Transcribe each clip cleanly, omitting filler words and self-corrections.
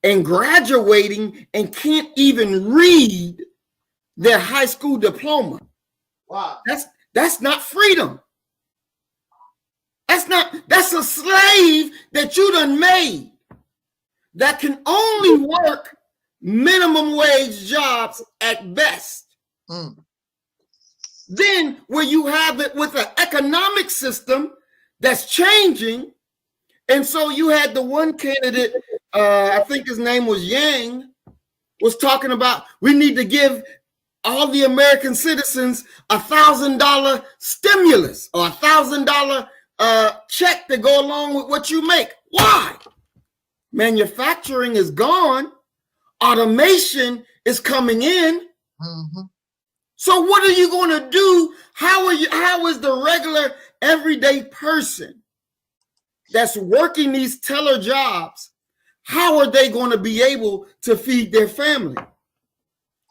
and graduating and can't even read their high school diploma. Wow. That's not freedom. That's a slave that you done made that can only work minimum wage jobs at best. Then where you have it with an economic system that's changing. And so you had the one candidate, I think his name was Yang, was talking about we need to give all the American citizens $1,000 stimulus or $1,000 check to go along with what you make. Why? Manufacturing is gone. Automation is coming in. So what are you going to do? How is the regular everyday person that's working these teller jobs, how are they going to be able to feed their family?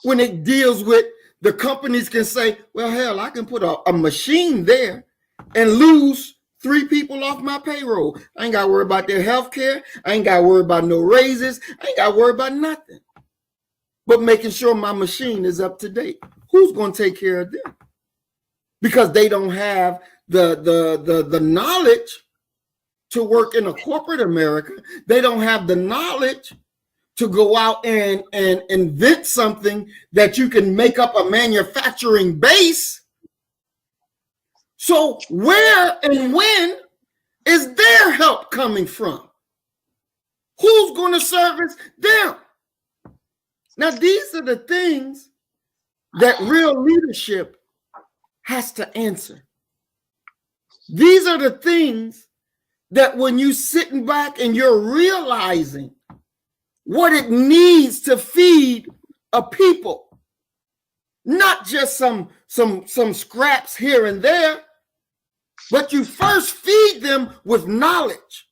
When it deals with the companies can say, well, hell, I can put a machine there and lose 3 people off my payroll. I ain't got to worry about their health care. I ain't got to worry about no raises. I ain't got to worry about nothing but making sure my machine is up to date. Who's going to take care of them? Because they don't have the knowledge to work in a corporate America. They don't have the knowledge to go out and invent something that you can make up a manufacturing base. So where and when is their help coming from? Who's going to service them? Now, these are the things that real leadership has to answer. These are the things that when you sitting back and you're realizing what it needs to feed a people, not just some scraps here and there, but you first feed them with knowledge.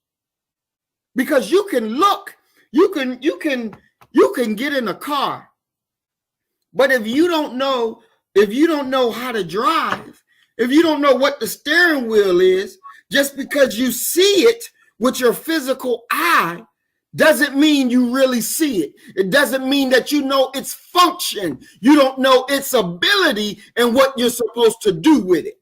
Because you can look, you can get in a car, but if you don't know how to drive, if you don't know what the steering wheel is, just because you see it with your physical eye doesn't mean you really see it. It doesn't mean that you know its function. You don't know its ability and what you're supposed to do with it.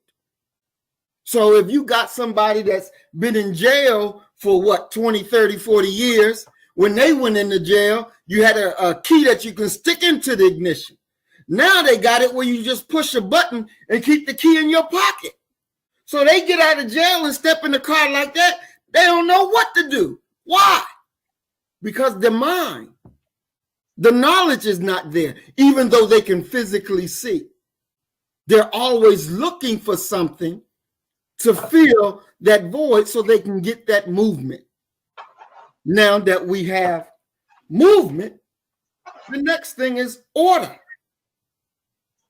So if you got somebody that's been in jail for what, 20, 30, 40 years, when they went into jail, you had a key that you can stick into the ignition. Now they got it where you just push a button and keep the key in your pocket. So they get out of jail and step in the car like that. They don't know what to do. Why? Because the mind, the knowledge is not there, even though they can physically see. They're always looking for something to fill that void so they can get that movement. Now that we have movement, the next thing is order.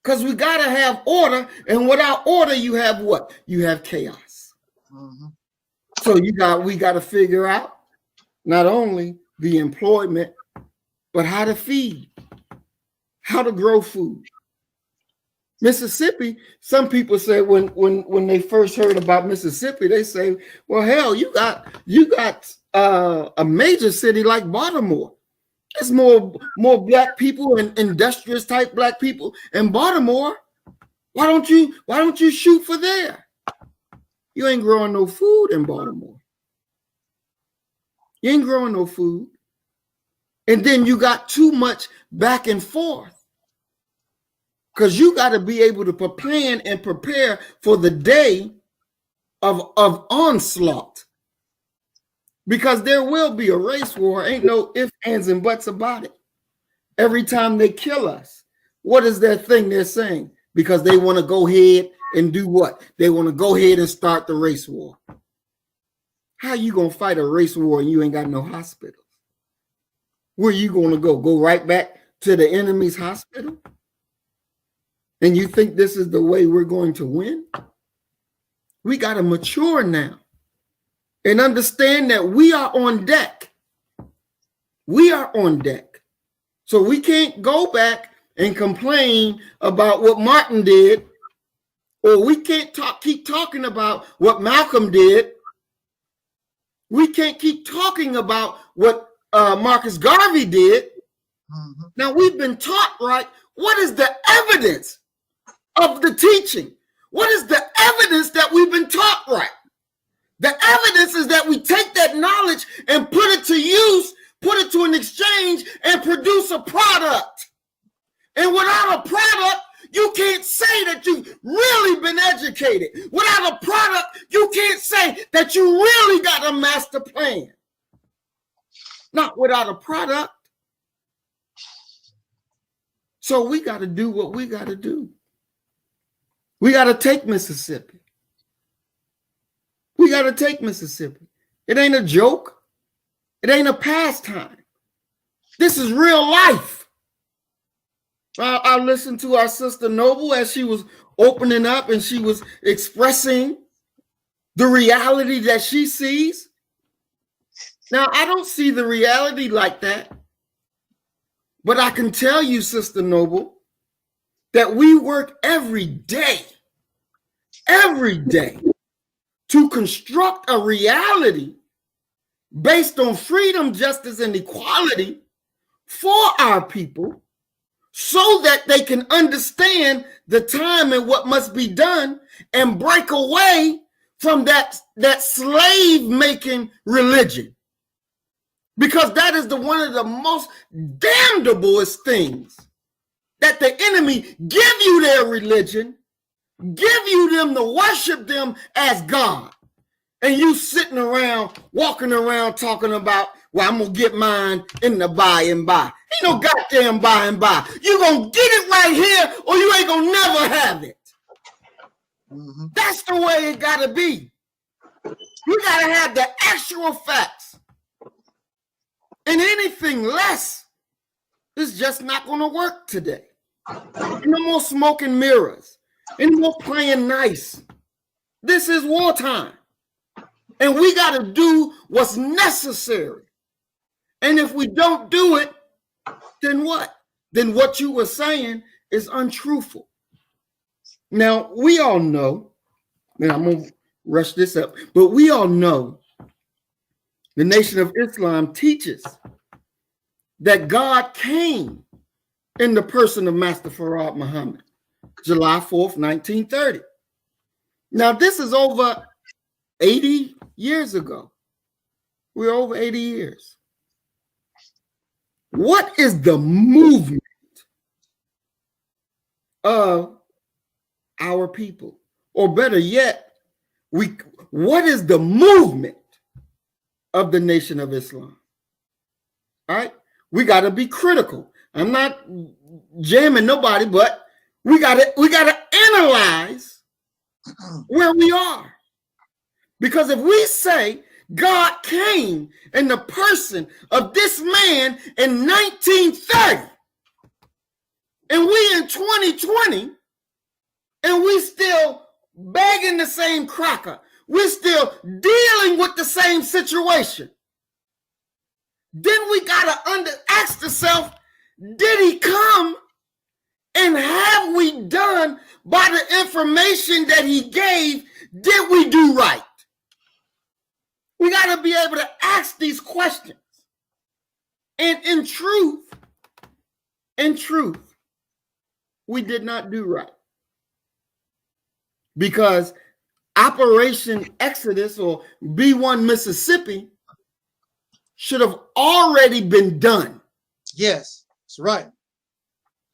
Because we got to have order, and without order, you have what? You have chaos. So we got to figure out not only the employment, but how to feed, how to grow food. Mississippi, some people say when they first heard about Mississippi, they say, well, hell, you got a major city like Baltimore. There's more black people and industrious type black people in Baltimore. Why don't you shoot for there? You ain't growing no food in Baltimore. You ain't growing no food. And then you got too much back and forth. Because you got to be able to plan and prepare for the day of onslaught. Because there will be a race war. Ain't no ifs, ands, and buts about it. Every time they kill us, what is that thing they're saying? Because they want to go ahead and do what? They want to go ahead and start the race war. How you going to fight a race war and you ain't got no hospitals? Where you going to go? Go right back to the enemy's hospital? And you think this is the way we're going to win? We got to mature now and understand that we are on deck. We are on deck. So we can't go back and complain about what Martin did, or we can't keep talking about what Malcolm did. We can't keep talking about what Marcus Garvey did. Now we've been taught, right? What is the evidence of the teaching? What is the evidence that we've been taught, right? The evidence is that we take that knowledge and put it to use, put it to an exchange, and produce a product. And without a product, you can't say that you've really been educated. Without a product, you can't say that you really got a master plan. Not without a product. So we got to do what we got to do. We got to take Mississippi. We got to take Mississippi. It ain't a joke. It ain't a pastime. This is real life. I listened to our sister Noble as she was opening up and she was expressing the reality that she sees. Now, I don't see the reality like that. But I can tell you, Sister Noble, that we work every day to construct a reality based on freedom, justice, and equality for our people so that they can understand the time and what must be done and break away from that slave-making religion. Because that is one of the most damnablest things, that the enemy give you their religion, give you them to worship them as God. And you sitting around, walking around talking about, well, I'm going to get mine in the by and by. Ain't no goddamn by and by. You're going to get it right here or you ain't going to never have it. That's the way it got to be. You got to have the actual facts. And anything less is just not going to work today. No more smoke and mirrors. Any more playing nice. This is wartime. And we got to do what's necessary. And if we don't do it, then what? Then what you were saying is untruthful. Now, we all know, and I'm going to rush this up, but we all know the Nation of Islam teaches that God came in the person of Master Farad Muhammad, July 4th, 1930. Now, this is over 80 years ago. We're over 80 years. What is the movement of our people? Or better yet, what is the movement of the Nation of Islam? All right, we got to be critical. I'm not jamming nobody, but we got to analyze where we are. Because if we say God came in the person of this man in 1930, and we in 2020, and we still bagging the same cracker, we're still dealing with the same situation, then we gotta ask ourselves, did he come, and have we done by the information that he gave, did we do right? We gotta be able to ask these questions. And in truth, we did not do right. Because Operation Exodus or B1 Mississippi should have already been done. Yes, that's right.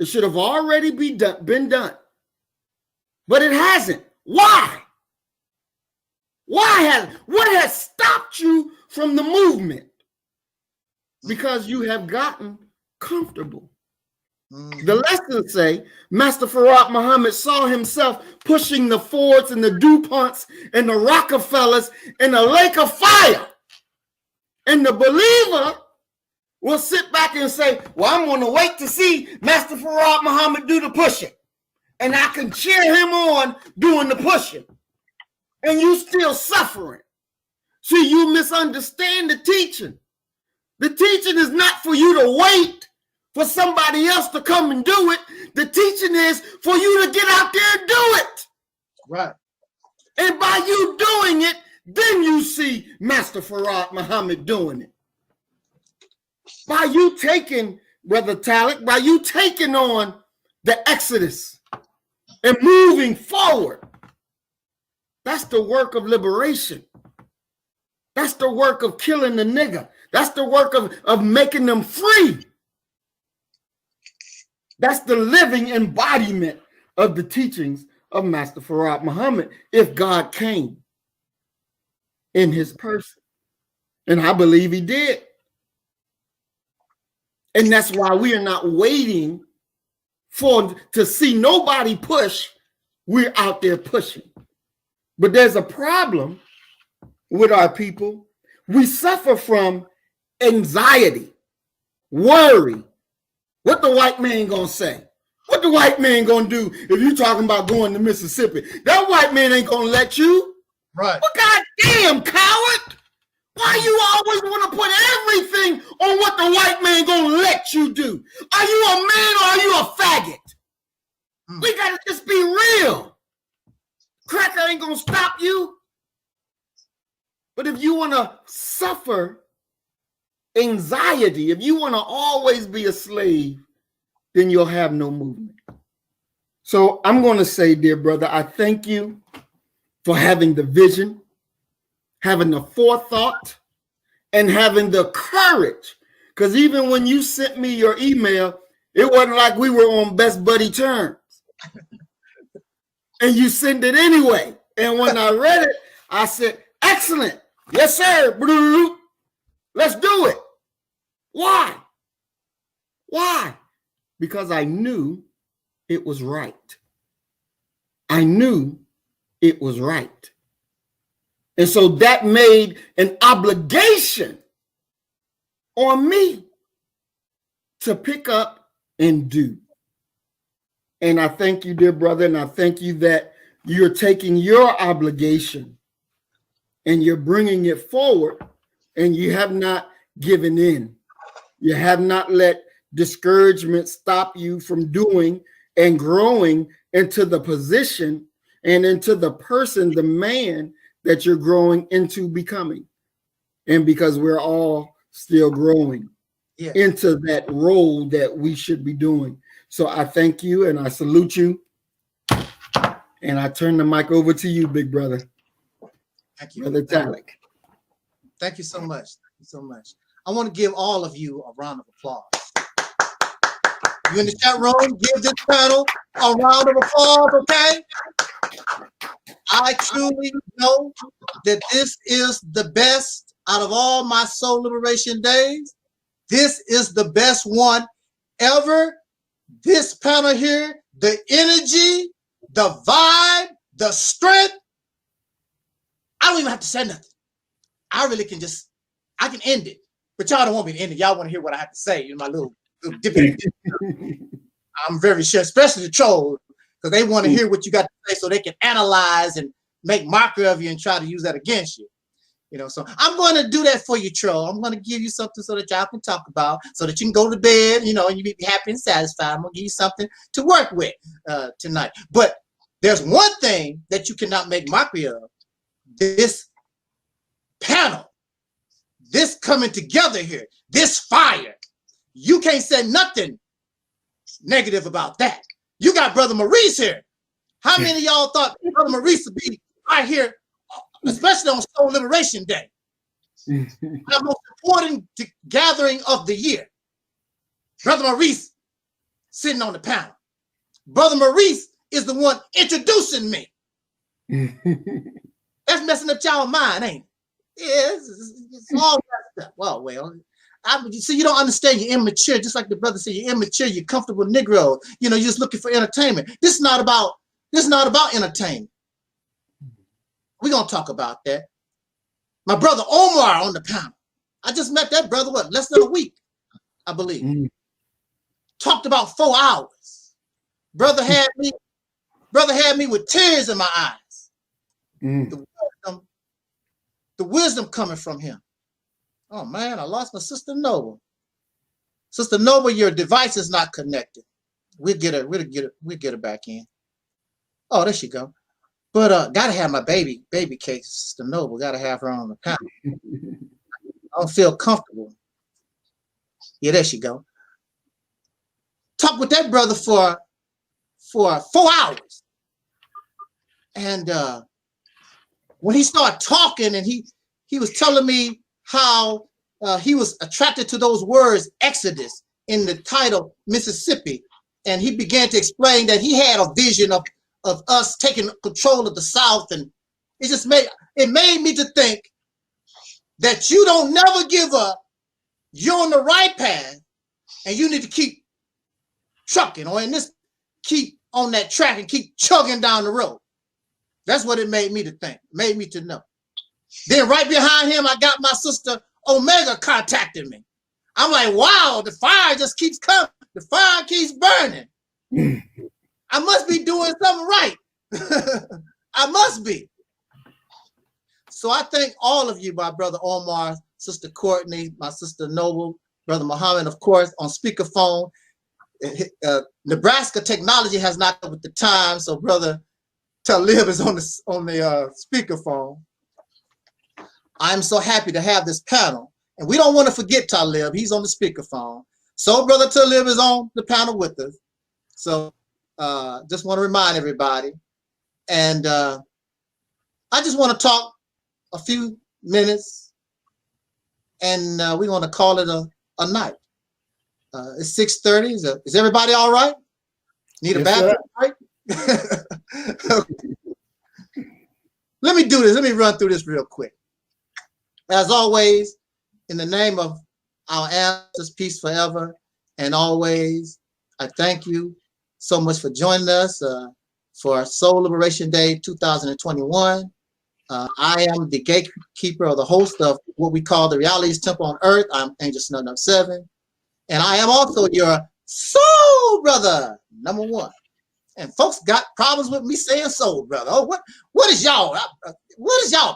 It should have already been done. But it hasn't. Why? What has stopped you from the movement? Because you have gotten comfortable. The lessons say Master Farad Muhammad saw himself pushing the Fords and the DuPonts and the Rockefellers in a lake of fire. And the believer will sit back and say, well, I'm going to wait to see Master Farad Muhammad do the pushing. And I can cheer him on doing the pushing. And you still suffering. See, you misunderstand the teaching. The teaching is not for you to wait for somebody else to come and do it. The teaching is for you to get out there and do it. Right. And by you doing it, then you see Master Farad Muhammad doing it. By you taking, Brother Taalik, by you taking on the Exodus and moving forward, that's the work of liberation. That's the work of killing the nigger. That's the work of making them free. That's the living embodiment of the teachings of Master Farad Muhammad if God came in his person. And I believe he did. And that's why we are not waiting to see nobody push. We're out there pushing. But there's a problem with our people. We suffer from anxiety, worry. What the white man gonna say? What the white man gonna do if you talking about going to Mississippi? That white man ain't gonna let you. Right. But goddamn, coward! Why you always want to put everything on what the white man gonna let you do? Are you a man or are you a faggot? We gotta just be real. Cracker ain't gonna stop you. But if you want to suffer anxiety, if you want to always be a slave, then you'll have no movement. So I'm going to say, dear brother, I thank you for having the vision, having the forethought, and having the courage. Because even when you sent me your email, it wasn't like we were on best buddy terms. And you sent it anyway. And when I read it, I said, excellent. Yes, sir. Let's do it. Why? Why? Because I knew it was right. I knew it was right. And so that made an obligation on me to pick up and do. And I thank you, dear brother, and I thank you that you're taking your obligation and you're bringing it forward, and you have not given in. You have not let discouragement stop you from doing and growing into the position and into the person, the man that you're growing into becoming. And because we're all still growing into that role that we should be doing. So I thank you and I salute you. And I turn the mic over to you, big brother. Thank you. Brother Taalik. Thank you so much. Thank you so much. I want to give all of you a round of applause. You in the chat room, give this panel a round of applause, okay? I truly know that this is the best out of all my soul liberation days. This is the best one ever. This panel here, the energy, the vibe, the strength. I don't even have to say nothing. I really can just, I can end it. But y'all don't want me to end it. Y'all want to hear what I have to say in my little dipping. I'm very sure, especially the trolls, because they want to hear what you got to say so they can analyze and make mockery of you and try to use that against you. You know, so I'm going to do that for you, troll. I'm going to give you something so that y'all can talk about, so that you can go to bed, you know, and you be happy and satisfied. I'm going to give you something to work with tonight. But there's one thing that you cannot make mockery of. This panel, this coming together here, this fire. You can't say nothing negative about that. You got Brother Maurice here. How many of y'all thought Brother Maurice would be right here, especially on Soul Liberation Day? The most important gathering of the year. Brother Maurice sitting on the panel. Brother Maurice is the one introducing me. That's messing up y'all mind, ain't it? Yeah, it's all messed up. Well, see, you don't understand. You're immature, just like the brother said. You're immature. You're comfortable Negro. You know, you're just looking for entertainment. This is not about entertainment. We're gonna talk about that. My brother Omar on the panel. I just met that brother. What? Less than a week, I believe. Talked about 4 hours. Brother had me with tears in my eyes. The wisdom coming from him. Oh man, I lost my sister Noble. Sister Noble, your device is not connected. We'll get her back in. Oh, there she go. But gotta have my baby case, Sister Noble. Gotta have her on the panel. I don't feel comfortable Yeah, there she go. Talked with that brother for 4 hours. And when he started talking, and he was telling me how he was attracted to those words, Exodus, in the title, Mississippi. And he began to explain that he had a vision of us taking control of the South. And it made me to think that you don't never give up. You're on the right path, and you need to keep trucking, or in this, keep on that track and keep chugging down the road. That's what it made me to think, made me to know. Then right behind him, I got my sister Omega contacting me. I'm like, wow, the fire just keeps coming. The fire keeps burning. I must be doing something right. I must be. So I thank all of you, my brother Omar, sister Courtney, my sister Noble, brother Muhammad, of course, on speakerphone. Nebraska technology has not come with the time, so brother Taalik is on the speakerphone. I'm so happy to have this panel, and we don't want to forget Taalik. He's on the speakerphone. So brother Taalik is on the panel with us. So just want to remind everybody, and I just want to talk a few minutes, and we're going to call it a night. It's 6:30. Is everybody all right? Need a bathroom break? Okay. Let me do this. Let me run through this real quick. As always, in the name of our ancestors, peace forever and always, I thank you so much for joining us for Soul Liberation Day 2021. I am the gatekeeper or the host of what we call the Reality's Temple on Earth. I'm Angel Snub 7. And I am also your soul brother, #1. And folks got problems with me saying soul brother. Oh, what is y'all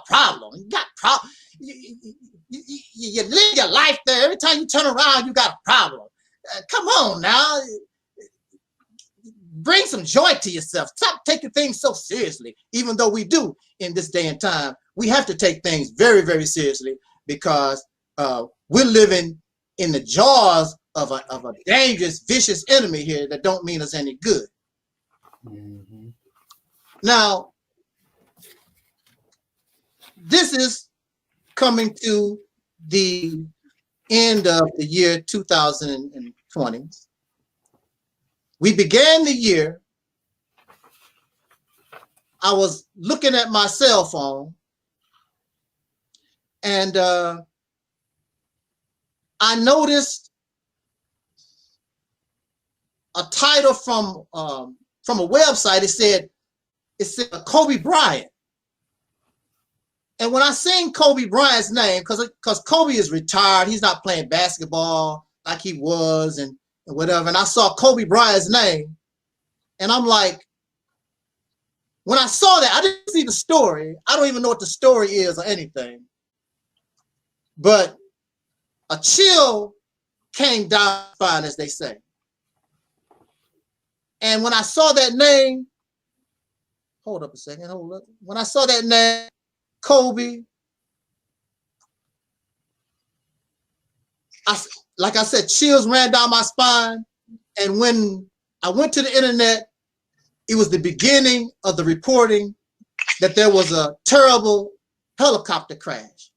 problem? You got problem. You live your life there. Every time you turn around, you got a problem. Come on now. Bring some joy to yourself. Stop taking things so seriously, even though we do in this day and time. We have to take things very, very seriously because we're living in the jaws of a dangerous, vicious enemy here that don't mean us any good. Mm-hmm. Now, this is coming to the end of the year 2020. We began the year, I was looking at my cell phone, and I noticed a title from a website. It said Kobe Bryant. And when I seen Kobe Bryant's name, because Kobe is retired, he's not playing basketball like he was and whatever. And I saw Kobe Bryant's name, and I'm like, when I saw that, I didn't see the story. I don't even know what the story is or anything. But a chill came down fine, as they say. And when I saw that name, hold up a second, hold up. When I saw that name, Kobe, like I said, chills ran down my spine. And when I went to the internet, it was the beginning of the reporting that there was a terrible helicopter crash.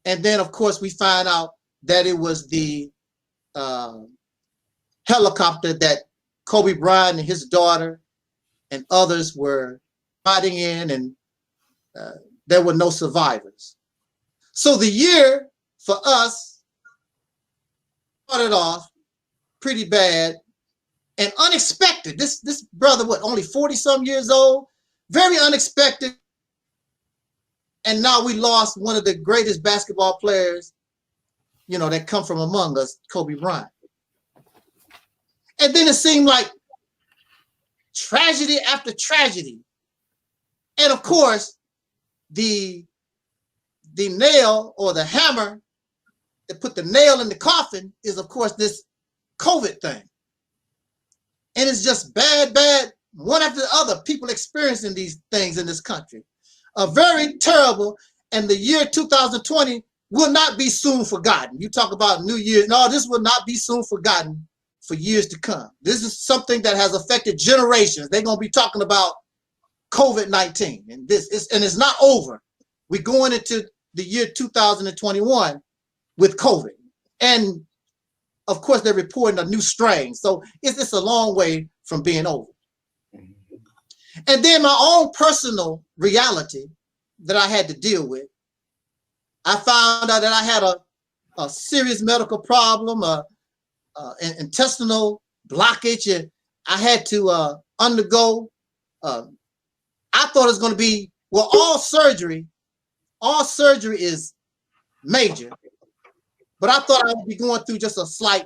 And then, of course, we find out that it was the helicopter that Kobe Bryant and his daughter and others were riding in, and there were no survivors. So the year for us started off pretty bad and unexpected. This brother, what, only 40-some years old? Very unexpected. And now we lost one of the greatest basketball players, you know, that come from among us, Kobe Bryant. And then it seemed like tragedy after tragedy. And of course, the nail or the hammer that put the nail in the coffin is, of course, this COVID thing. And it's just bad, one after the other, people experiencing these things in this country. Very terrible. And the year 2020 will not be soon forgotten. You talk about New Year. No, this will not be soon forgotten for years to come. This is something that has affected generations. They're going to be talking about COVID-19, and it's not over. We're going into the year 2021 with COVID. And of course, they're reporting a new strain. So it's a long way from being over. And then my own personal reality that I had to deal with, I found out that I had a serious medical problem, an intestinal blockage, and I had to undergo, I thought it was going to be, well, all surgery is major, but I thought I would be going through just a slight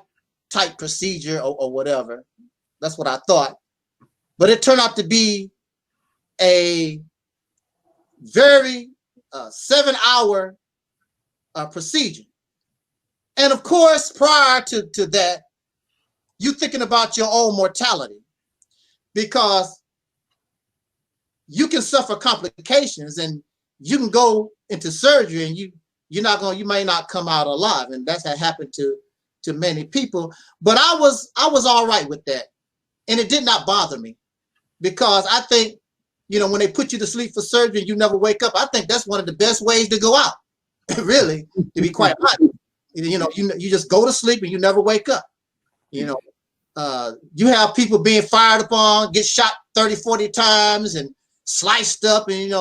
type procedure or whatever. That's what I thought. But it turned out to be a very 7-hour procedure. And of course, prior to that, you thinking about your own mortality, because you can suffer complications and you can go into surgery and you may not come out alive, and that's had happened to many people. But I was all right with that, and it did not bother me, because I think, when they put you to sleep for surgery and you never wake up, I think that's one of the best ways to go out. Really, to be quite honest, you just go to sleep and you never wake up. You have people being fired upon, get shot 30, 40 times and sliced up, and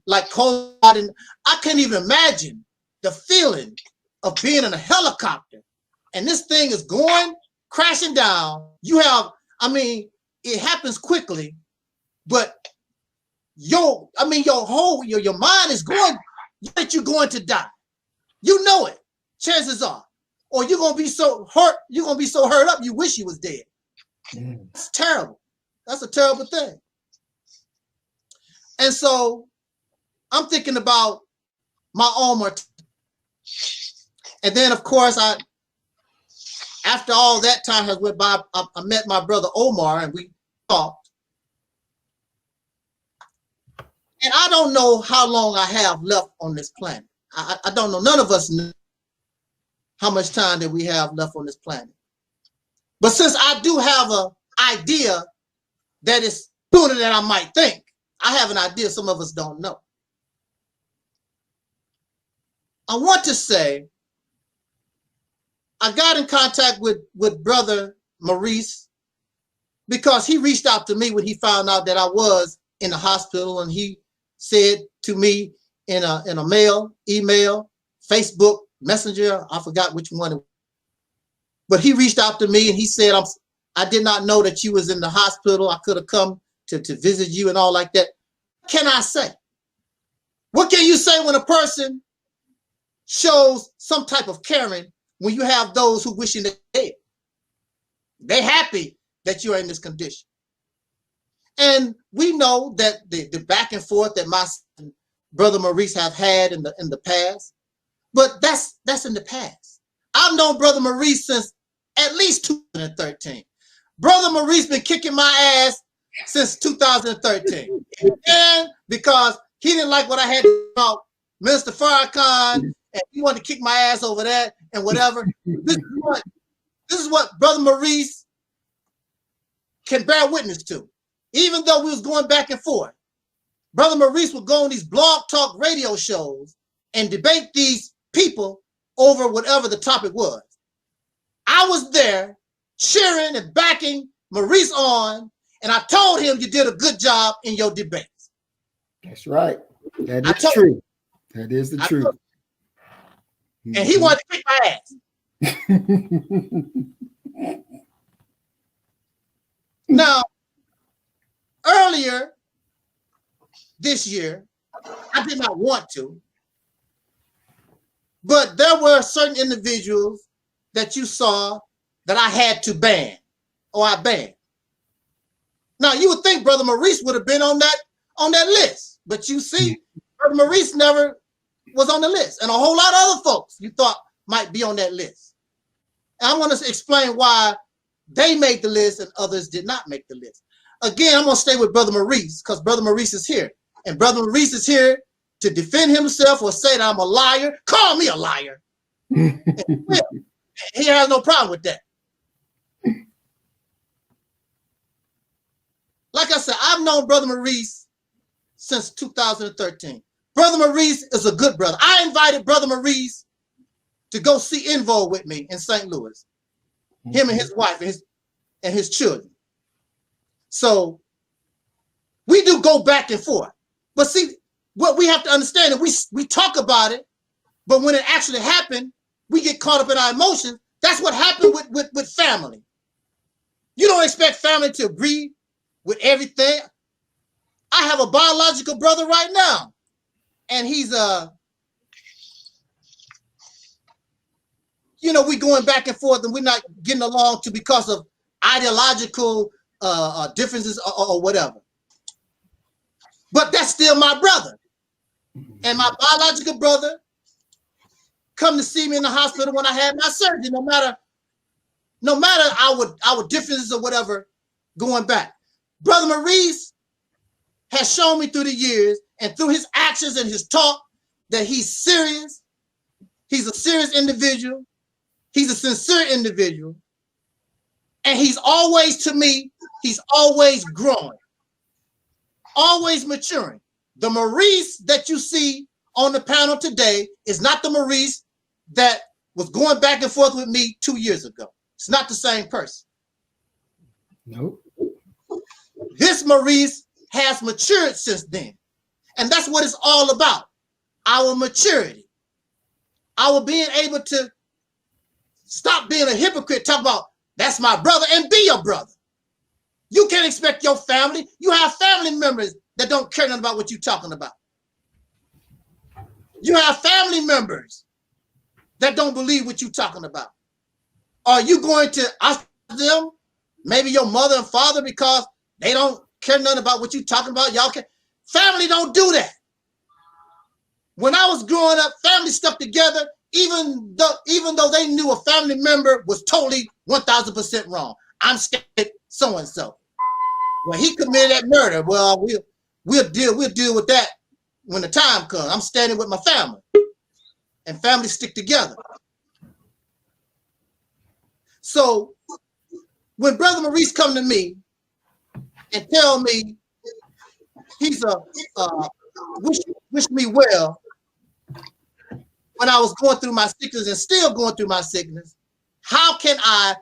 like cold. And I can't even imagine the feeling of being in a helicopter and this thing is going crashing down. It happens quickly, but your mind is going that you're going to die. You know it, chances are. Or you're gonna be so hurt up you wish you was dead. It's terrible. That's a terrible thing. And so I'm thinking about my own mortality. And then of course, after all that time has went by, I met my brother Omar and we talked. And I don't know how long I have left on this planet. I don't know. None of us know how much time that we have left on this planet. But since I do have an idea that is sooner than I might think, I have an idea some of us don't know. I want to say I got in contact with Brother Maurice because he reached out to me when he found out that I was in the hospital, and he said to me in a mail, email, Facebook, Messenger, I forgot which one, but he reached out to me and he said, I did not know that you was in the hospital. I could have come to visit you and all like that. What can I say? What can you say when a person shows some type of caring when you have those who wishing they're dead? They're happy that you are in this condition. And we know that the back and forth that my brother Maurice have had in the past, but that's in the past. I've known Brother Maurice since at least 2013. Brother Maurice been kicking my ass since 2013. And because he didn't like what I had about Minister Farrakhan, and he wanted to kick my ass over that and whatever. This is what Brother Maurice can bear witness to. Even though we was going back and forth, Brother Maurice would go on these blog talk radio shows and debate these people over whatever the topic was. I was there cheering and backing Maurice on, and I told him you did a good job in your debates. That's right. That is true. That is the truth. And he wanted to kick my ass. Now, earlier this year, I did not want to, but there were certain individuals that you saw that I had to ban, or I banned. Now, you would think Brother Maurice would have been on that list, but you see, Brother Maurice never was on the list, and a whole lot of other folks you thought might be on that list. And I want to explain why they made the list and others did not make the list. Again, I'm going to stay with Brother Maurice because Brother Maurice is here. And Brother Maurice is here to defend himself or say that I'm a liar, call me a liar. He has no problem with that. Like I said, I've known Brother Maurice since 2013. Brother Maurice is a good brother. I invited Brother Maurice to go see Invo with me in St. Louis. Him and his wife and his children. So we do go back and forth. But see, what we have to understand is we talk about it, but when it actually happened, we get caught up in our emotions. That's what happened with family. You don't expect family to agree with everything. I have a biological brother right now, and he's we going back and forth, and we're not getting along because of ideological differences or whatever. But that's still my brother, and my biological brother come to see me in the hospital when I had my surgery. No matter our differences or whatever, going back, Brother Maurice has shown me through the years and through his actions and his talk that he's serious. He's a serious individual. He's a sincere individual. And he's always, to me, he's always growing, always maturing. The Maurice that you see on the panel today is not the Maurice that was going back and forth with me 2 years ago. It's not the same person. Nope. This Maurice has matured since then. And that's what it's all about. Our maturity. Our being able to stop being a hypocrite, talk about that's my brother, and be your brother. You can't expect your family. You have family members that don't care nothing about what you're talking about. You have family members that don't believe what you're talking about. Are you going to ask them, maybe your mother and father, because they don't care nothing about what you're talking about? Y'all can. Family don't do that. When I was growing up, family stuck together, even though they knew a family member was totally 1000% wrong. I'm scared so-and-so. When he committed that murder, well, we'll deal with that when the time comes. I'm standing with my family, and families stick together. So when Brother Maurice come to me and tell me he's wish me well when I was going through my sickness and still going through my sickness, how can I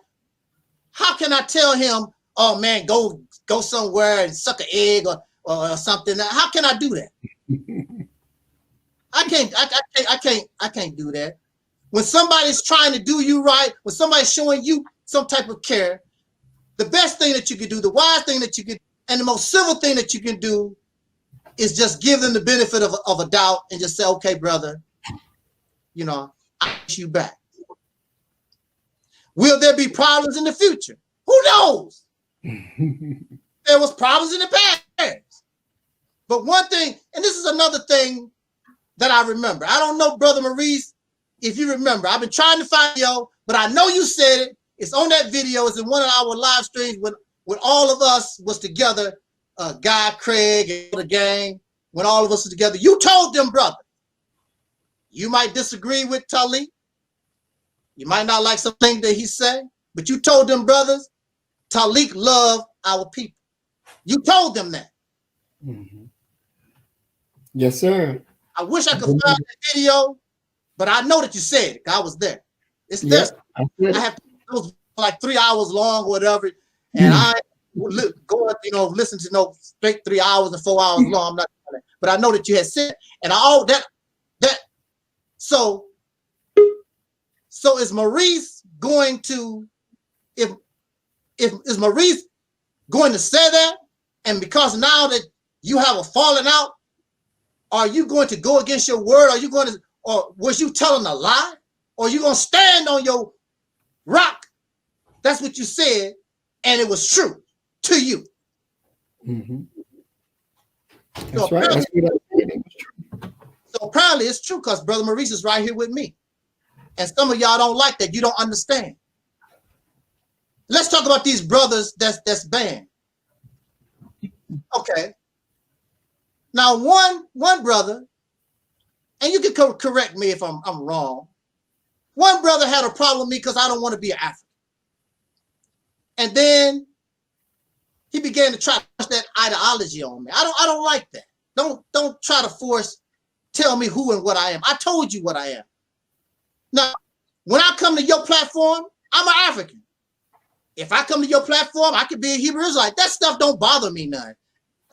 tell him, oh man, go somewhere and suck an egg or something? How can I do that? I can't do that. When somebody's trying to do you right, when somebody's showing you some type of care, the best thing that you can do, the wise thing that you can, and the most civil thing that you can do is just give them the benefit of a doubt and just say, okay, brother, I wish you back. Will there be problems in the future? Who knows? There was problems in the past. But one thing, and this is another thing that I remember. I don't know, Brother Maurice, if you remember. I've been trying to find you, but I know you said it. It's on that video. It's in one of our live streams when all of us was together, Guy, Craig, and the gang, when all of us was together. You told them, brother, you might disagree with Taalik. You might not like something that he said, but you told them, brothers, Taalik love our people. You told them that. Mm-hmm. Yes, sir. I wish I could find that video, but I know that you said it. I was there. It's there. Yep, I have to, it was like 3 hours long or whatever, and I go listen to straight 3 hours and 4 hours long. I'm not, but I know that you had said, and so is Maurice going to, if is Maurice going to say that, and because now that you have a falling out, are you going to go against your word? Are you going to, or was you telling a lie? Or are you going to stand on your rock? That's what you said, and it was true to you. Mm-hmm. That's So right. That's what I said. It was true. So apparently it's true because Brother Maurice is right here with me. And some of y'all don't like that. You don't understand. Let's talk about these brothers that's banned. Okay. Now, one brother and you can correct me if I'm wrong. One brother had a problem with me because I don't want to be an African. And then he began to try to push that ideology on me. I don't like that. Don't try to tell me who and what I am. I told you what I am. Now, when I come to your platform, I'm an African. If I come to your platform, I could be a Hebrew Israelite. That stuff don't bother me none.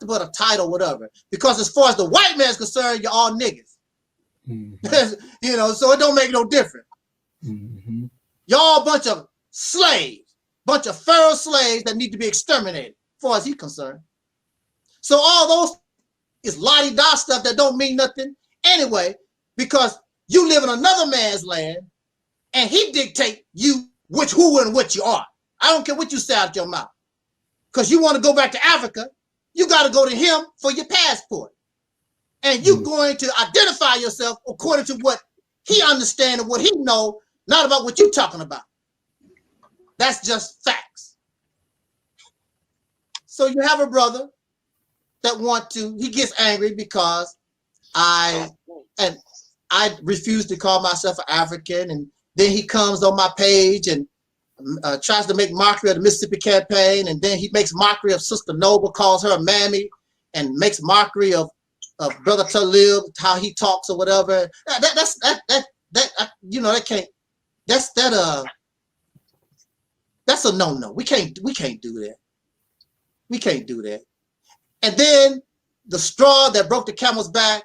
But a title, whatever. Because as far as the white man's concerned, you're all niggas. Mm-hmm. So it don't make no difference. Mm-hmm. Y'all a bunch of slaves, bunch of Pharaoh slaves that need to be exterminated, as far as he's concerned. So all those is la-di-da stuff that don't mean nothing anyway, because you live in another man's land and he dictate you who and what you are. I don't care what you say out your mouth. Because you want to go back to Africa, you got to go to him for your passport. And you're going to identify yourself according to what he understands and what he knows, not about what you're talking about. That's just facts. So you have a brother that he gets angry because I refuse to call myself an African, and then he comes on my page and tries to make mockery of the Mississippi campaign, and then he makes mockery of Sister Noble, calls her a mammy, and makes mockery of Brother Taalik, how he talks or whatever. That's a no. We can't do that. We can't do that. And then the straw that broke the camel's back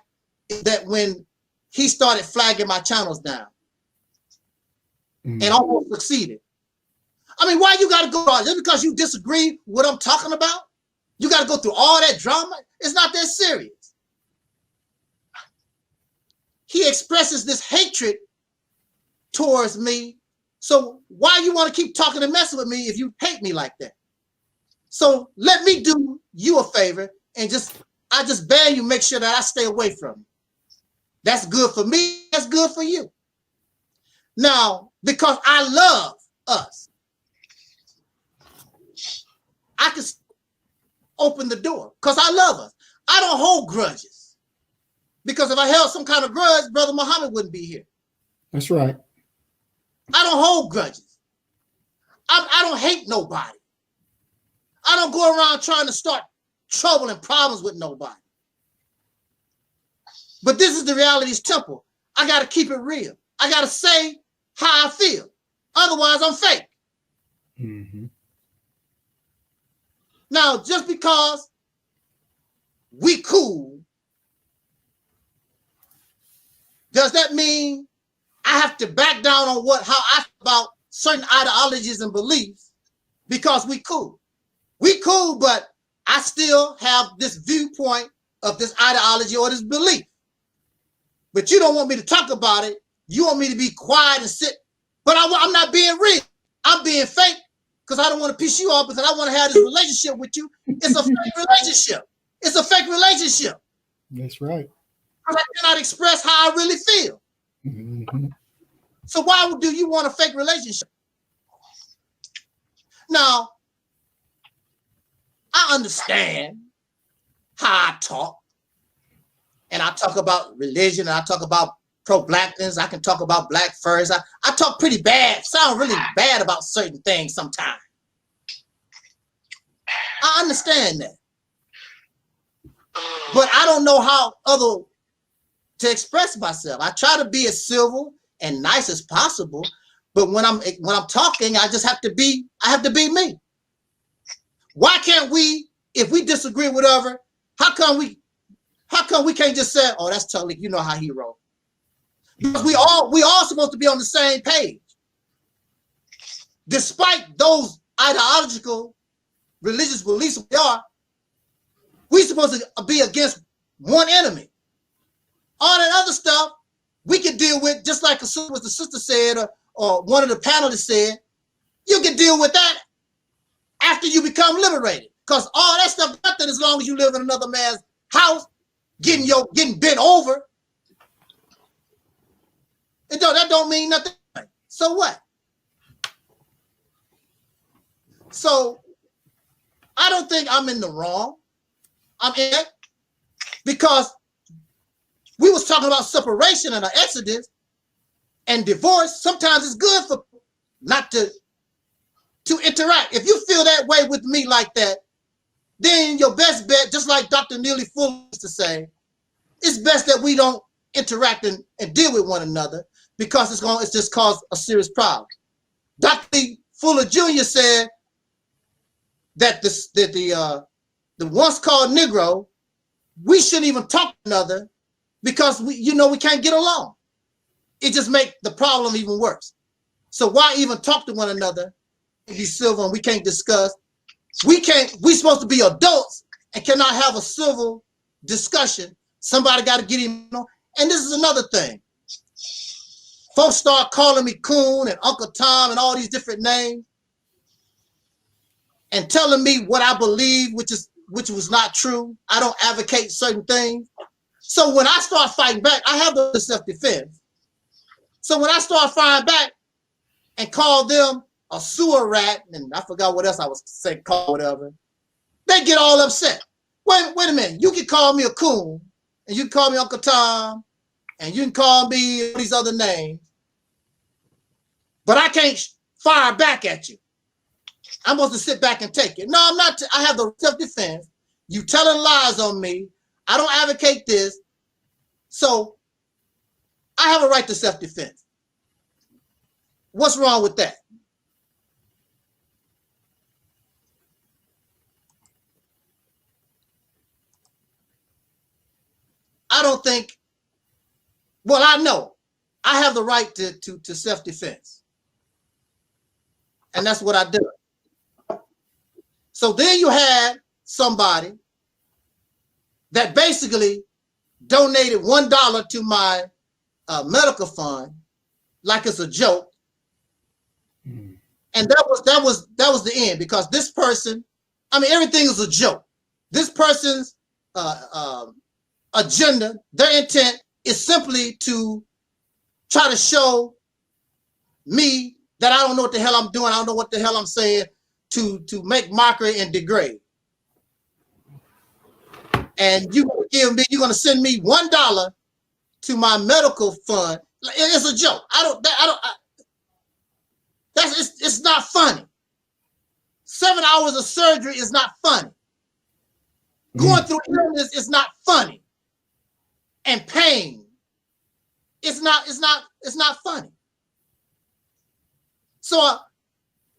is that when he started flagging my channels down and almost succeeded. I mean, why you got to go just because you disagree with what I'm talking about? You got to go through all that drama? It's not that serious. He expresses this hatred towards me. So why you want to keep talking and messing with me if you hate me like that? So let me do you a favor and I just ban you, make sure that I stay away from you. That's good for me. That's good for you. Now, because I love us, I can open the door because I love us. I don't hold grudges. Because if I held some kind of grudge, Brother Muhammad wouldn't be here. That's right. I don't hold grudges. I don't hate nobody. I don't go around trying to start trouble and problems with nobody. But this is the reality's temple. I got to keep it real. I got to say how I feel. Otherwise, I'm fake. Mm-hmm. Now, just because we cool, does that mean I have to back down on how I feel about certain ideologies and beliefs because we cool? We cool, but I still have this viewpoint of this ideology or this belief. But you don't want me to talk about it. You want me to be quiet and sit. But I'm not being real. I'm being fake because I don't want to piss you off because I want to have this relationship with you. It's a fake relationship. It's a fake relationship. That's right. I cannot express how I really feel. Mm-hmm. So why do you want a fake relationship? Now, I understand how I talk. And I talk about religion, and I talk about pro-blackness. I can talk about black furs. I talk pretty bad, sound really bad about certain things sometimes. I understand that. But I don't know how to express myself. I try to be as civil and nice as possible, but when I'm talking, I have to be me. Why can't we, if we disagree with whatever, how come we can't just say, oh, that's Taalik, you know how he wrote? Because we all supposed to be on the same page. Despite those ideological religious beliefs we're supposed to be against one enemy. All that other stuff we can deal with, just like what the sister said or one of the panelists said, you can deal with that after you become liberated. Because all that stuff, nothing as long as you live in another man's house, getting bent over. That don't mean nothing. So what? So I don't think I'm in the wrong. I'm in it because we was talking about separation and an exodus and divorce. Sometimes it's good for not to interact. If you feel that way with me like that, then your best bet, just like Dr. Neely Fuller used to say, it's best that we don't interact and deal with one another, because it's just caused a serious problem. Dr. Fuller Jr. said that the once called Negro, we shouldn't even talk to one another because we can't get along. It just makes the problem even worse. So why even talk to one another? Be civil, and we can't discuss. We're supposed to be adults and cannot have a civil discussion. Somebody got to get him. And this is another thing. Folks start calling me Coon and Uncle Tom and all these different names, and telling me what I believe, which was not true. I don't advocate certain things. So when I start fighting back, I have the self-defense. So when I start fighting back and call them a sewer rat, and I forgot what else I was saying, call whatever, they get all upset. Wait a minute. You can call me a coon, and you can call me Uncle Tom, and you can call me these other names, but I can't fire back at you. I'm supposed to sit back and take it. No, I'm not. I have the self-defense. You telling lies on me. I don't advocate this. So I have a right to self-defense. What's wrong with that? I don't think, well, I know I have the right to self-defense. And that's what I do. So then you had somebody that basically donated $1 to my medical fund like it's a joke. And that was the end, because this person, I mean, everything is a joke. This person's agenda, their intent is simply to try to show me that I don't know what the hell I'm doing. I don't know what the hell I'm saying, to make mockery and degrade. And you're going to send me $1 to my medical fund. It's a joke. It's not funny. 7 hours of surgery is not funny. Going through illness is not funny. And pain, it's not funny. So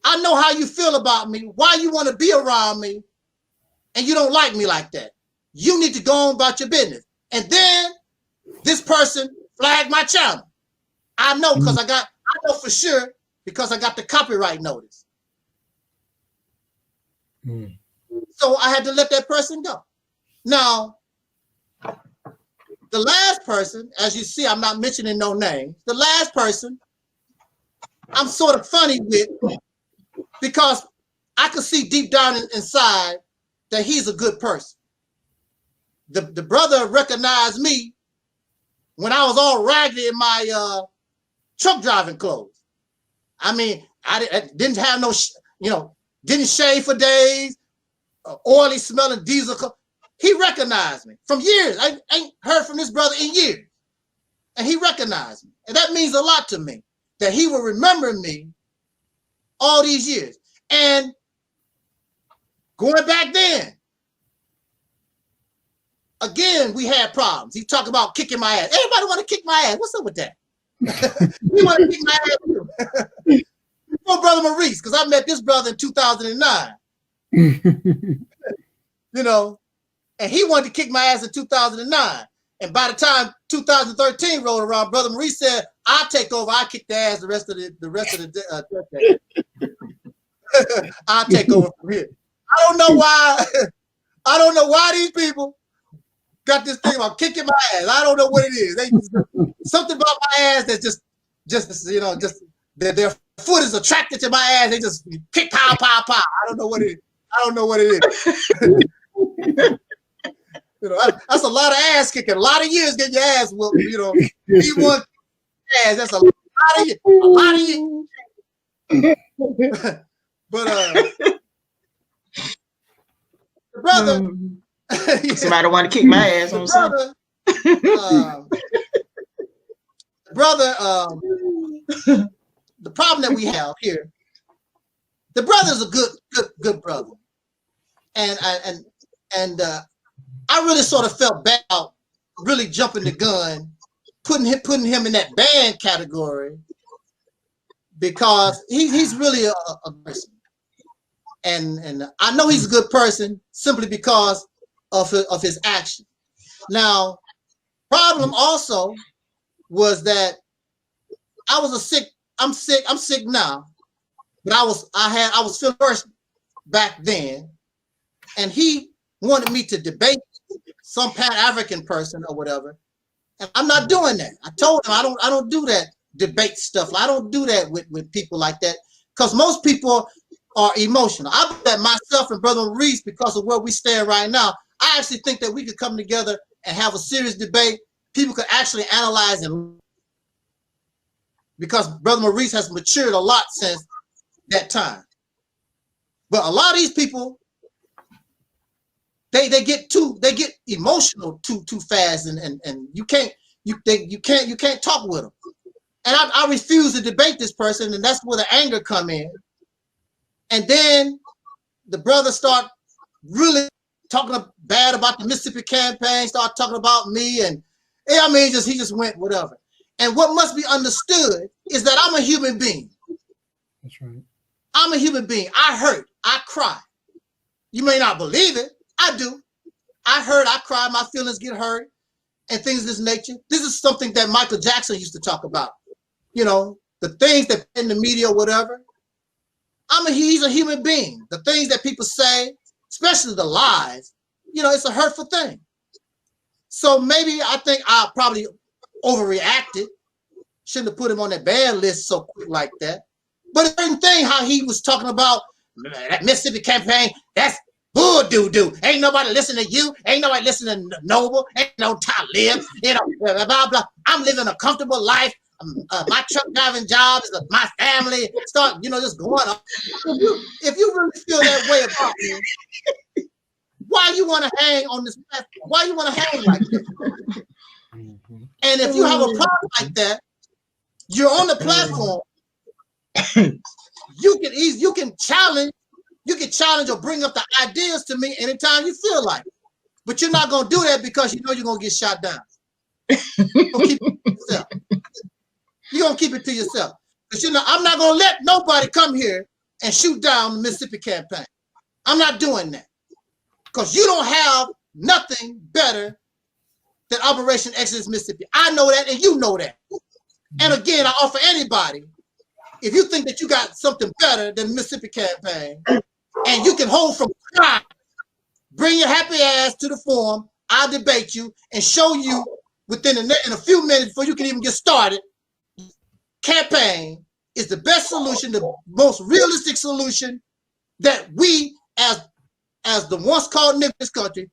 I know how you feel about me, why you want to be around me, and you don't like me like that. You need to go on about your business. And then this person flagged my channel. I know because I know for sure because I got the copyright notice. So I had to let that person go. Now, the last person, as you see, I'm not mentioning no names. The last person I'm sort of funny with, because I could see deep down inside that he's a good person. The brother recognized me when I was all raggedy in my truck driving clothes. I mean, I didn't have no, didn't shave for days, oily smelling diesel. He recognized me from years. I ain't heard from this brother in years. And he recognized me. And that means a lot to me, that he will remember me all these years. And going back then, again, we had problems. He talked about kicking my ass. Everybody want to kick my ass. What's up with that? We want to kick my ass too. Before Brother Maurice, because I met this brother in 2009. And he wanted to kick my ass in 2009. And by the time 2013 rolled around, Brother Maurice said, "I'll take over. I'll kick the ass the rest of the decade. I'll take over from here." I don't know why. I don't know why these people got this thing about kicking my ass. I don't know what it is. Something about my ass that's just their foot is attracted to my ass. They just kick, pow, pow, pow. I don't know what it is. That's a lot of ass kicking. A lot of years getting your ass whooped. P1 ass. That's a lot of years. But the brother. Somebody want to kick my ass on something. Brother, the problem that we have here, the brother's a good brother, and I really sort of felt bad about really jumping the gun, putting him in that bad category, because he's really a person, and I know he's a good person simply because of his action. Now, problem also was that I'm sick now, but I was feeling worse back then, and he wanted me to debate some Pan-African person or whatever, and I'm not doing that. I told him I don't do that debate stuff. I don't do that with people like that, because most people are emotional. I bet myself and Brother Maurice, because of where we stand right now, I actually think that we could come together and have a serious debate. People could actually analyze, and because Brother Maurice has matured a lot since that time. But a lot of these people, they get emotional too fast, and you can't talk with them. And I refuse to debate this person, and that's where the anger come in. And then the brother start really talking bad about the Mississippi campaign, start talking about me, and I mean, he just went whatever. And what must be understood is that I'm a human being. That's right. I'm a human being. I hurt. I cry. You may not believe it. I do. I hurt. I cry. My feelings get hurt, and things of this nature. This is something that Michael Jackson used to talk about. You know, the things that in the media or whatever. He's a human being. The things that people say, especially the lies, you know, it's a hurtful thing. So maybe I think I probably overreacted. Shouldn't have put him on that bad list so quick like that. But a certain thing, how he was talking about that Mississippi campaign, that's voodoo. Ain't nobody listening to you. Ain't nobody listening to Noble. Ain't no Taalik. You know, blah, blah, blah. I'm living a comfortable life. My truck driving job is my family. Start, you know, just going up. If you really feel that way about me, why you want to hang on this platform? Why you want to hang like that? And if you have a problem like that, you're on the platform. You can challenge or bring up the ideas to me anytime you feel like it. But you're not gonna do that because you know you're gonna get shot down. You're gonna keep it to yourself. Because you know, I'm not gonna let nobody come here and shoot down the Mississippi campaign. I'm not doing that. Because you don't have nothing better than Operation Exodus Mississippi. I know that, and you know that. And again, I offer anybody, if you think that you got something better than the Mississippi campaign, and you can hold from crime, bring your happy ass to the forum. I'll debate you and show you in a few minutes before you can even get started. Campaign is the best solution, the most realistic solution that we, as the once called niggas in this country,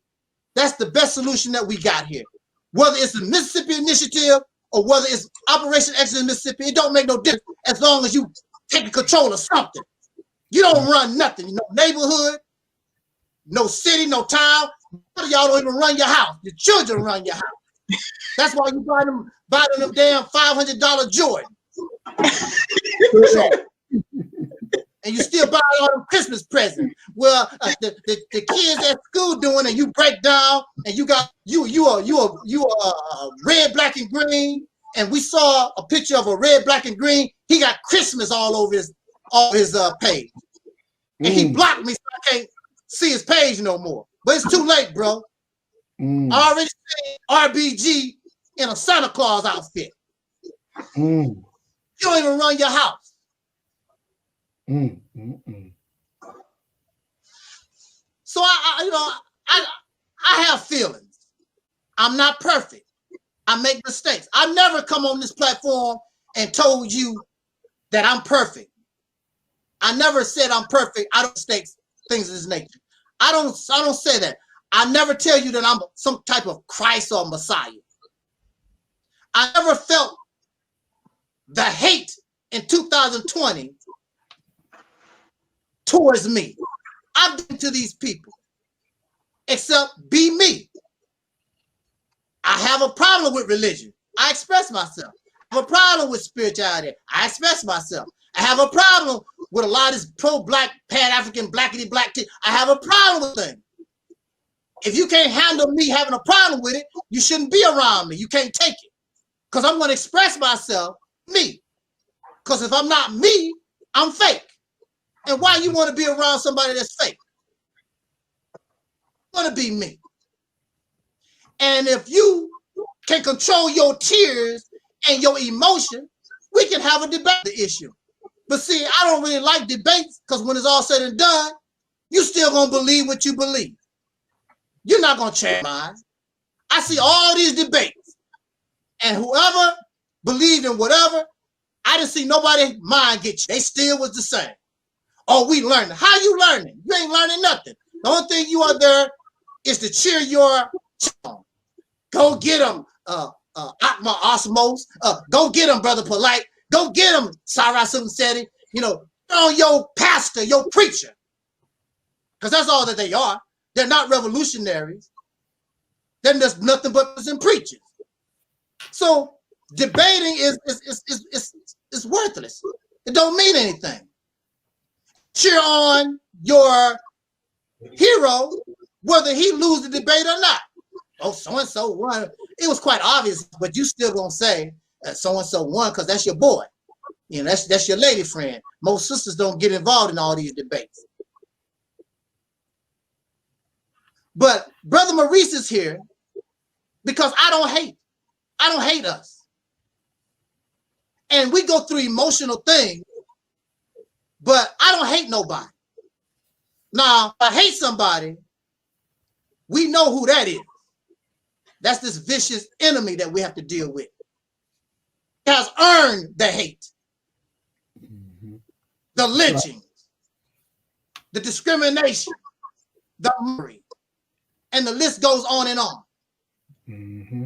that's the best solution that we got here. Whether it's the Mississippi Initiative or whether it's Operation Exodus Mississippi, it don't make no difference as long as you take control of something. You don't run nothing. No neighborhood, no city, no town. Y'all don't even run your house. Your children run your house. That's why you buy them damn $500 Jordan. And you still buy all them Christmas presents. Well, the kids at school doing, and you break down, and you are red, black, and green. And we saw a picture of a red, black, and green. He got Christmas all over his page, and he blocked me, so I can't see his page no more. But it's too late, bro. I already seen RBG in a Santa Claus outfit. You don't even run your house. So I have feelings. I'm not perfect. I make mistakes. I never come on this platform and told you that I'm perfect. I never said I'm perfect. I don't mistake things of this nature. I don't say that. I never tell you that I'm some type of Christ or Messiah. I never felt the hate in 2020 towards me. I've done to these people, except be me. I have a problem with religion. I express myself. I have a problem with spirituality. I express myself. I have a problem with a lot of this pro-black, pan-African, blackity-black. I have a problem with things. If you can't handle me having a problem with it, you shouldn't be around me. You can't take it. Because I'm going to express myself, me. Because if I'm not me, I'm fake. And why you want to be around somebody that's fake? I'm going to be me. And if you can control your tears and your emotion, we can have a debate the issue. But see, I don't really like debates because when it's all said and done, you still going to believe what you believe. You're not going to change mine. I see all these debates, and whoever believed in whatever, I didn't see nobody mind get you. They still was the same. Oh, we learning. How you learning? You ain't learning nothing. The only thing you are there is to cheer your on. Go get them, Atma Osmos. Go get them, Brother Polite. Go get them, Sarah Seti. You know, on your pastor, your preacher. Because that's all that they are. They're not revolutionaries. They're just nothing but some preachers. So debating is worthless. It don't mean anything. Cheer on your hero, whether he lose the debate or not. Oh, so-and-so won. It was quite obvious, but you still gonna say that so-and-so won because that's your boy. You know, that's your lady friend. Most sisters don't get involved in all these debates. But Brother Maurice is here because I don't hate. I don't hate us. And we go through emotional things, but I don't hate nobody. Now, if I hate somebody, we know who that is. That's this vicious enemy that we have to deal with. He has earned the hate, the lynching, the discrimination, the murder, and the list goes on and on. Mm-hmm.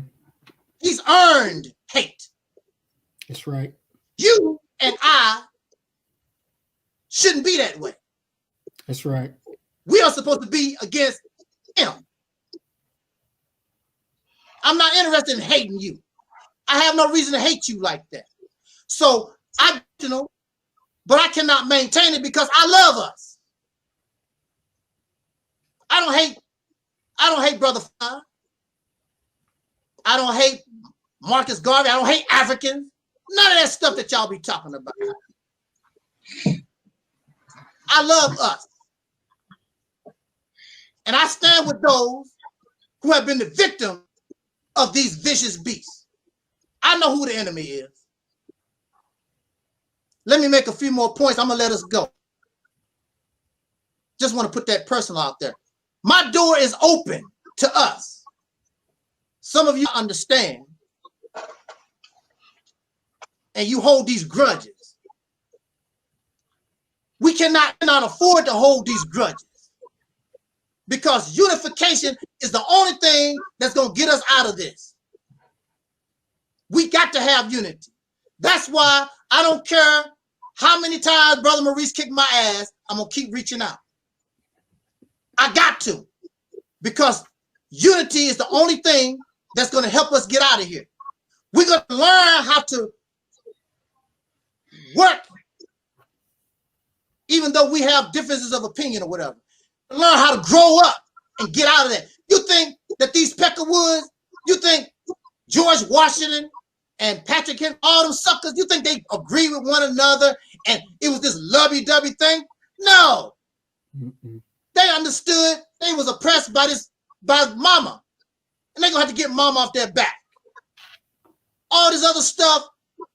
He's earned hate. That's right. You and I shouldn't be that way. That's right. We are supposed to be against him. I'm not interested in hating you. I have no reason to hate you like that. So but I cannot maintain it because I love us. I don't hate Brother Fine. I don't hate Marcus Garvey. I don't hate Africans. None of that stuff that y'all be talking about. I love us. And I stand with those who have been the victim of these vicious beasts. I know who the enemy is. Let me make a few more points. I'm going to let us go. Just want to put that personal out there. My door is open to us. Some of you understand. And you hold these grudges. We cannot afford to hold these grudges. Because unification is the only thing that's going to get us out of this. We got to have unity. That's why I don't care how many times Brother Maurice kicked my ass, I'm going to keep reaching out. I got to. Because unity is the only thing that's going to help us get out of here. We're going to learn how to work, even though we have differences of opinion or whatever. Learn how to grow up and get out of that. You think that these Peckerwoods, you think George Washington and Patrick Henry, all them suckers, you think they agree with one another and it was this lovey-dovey thing? No. They understood they was oppressed by mama. And they're going to have to get mama off their back. All this other stuff,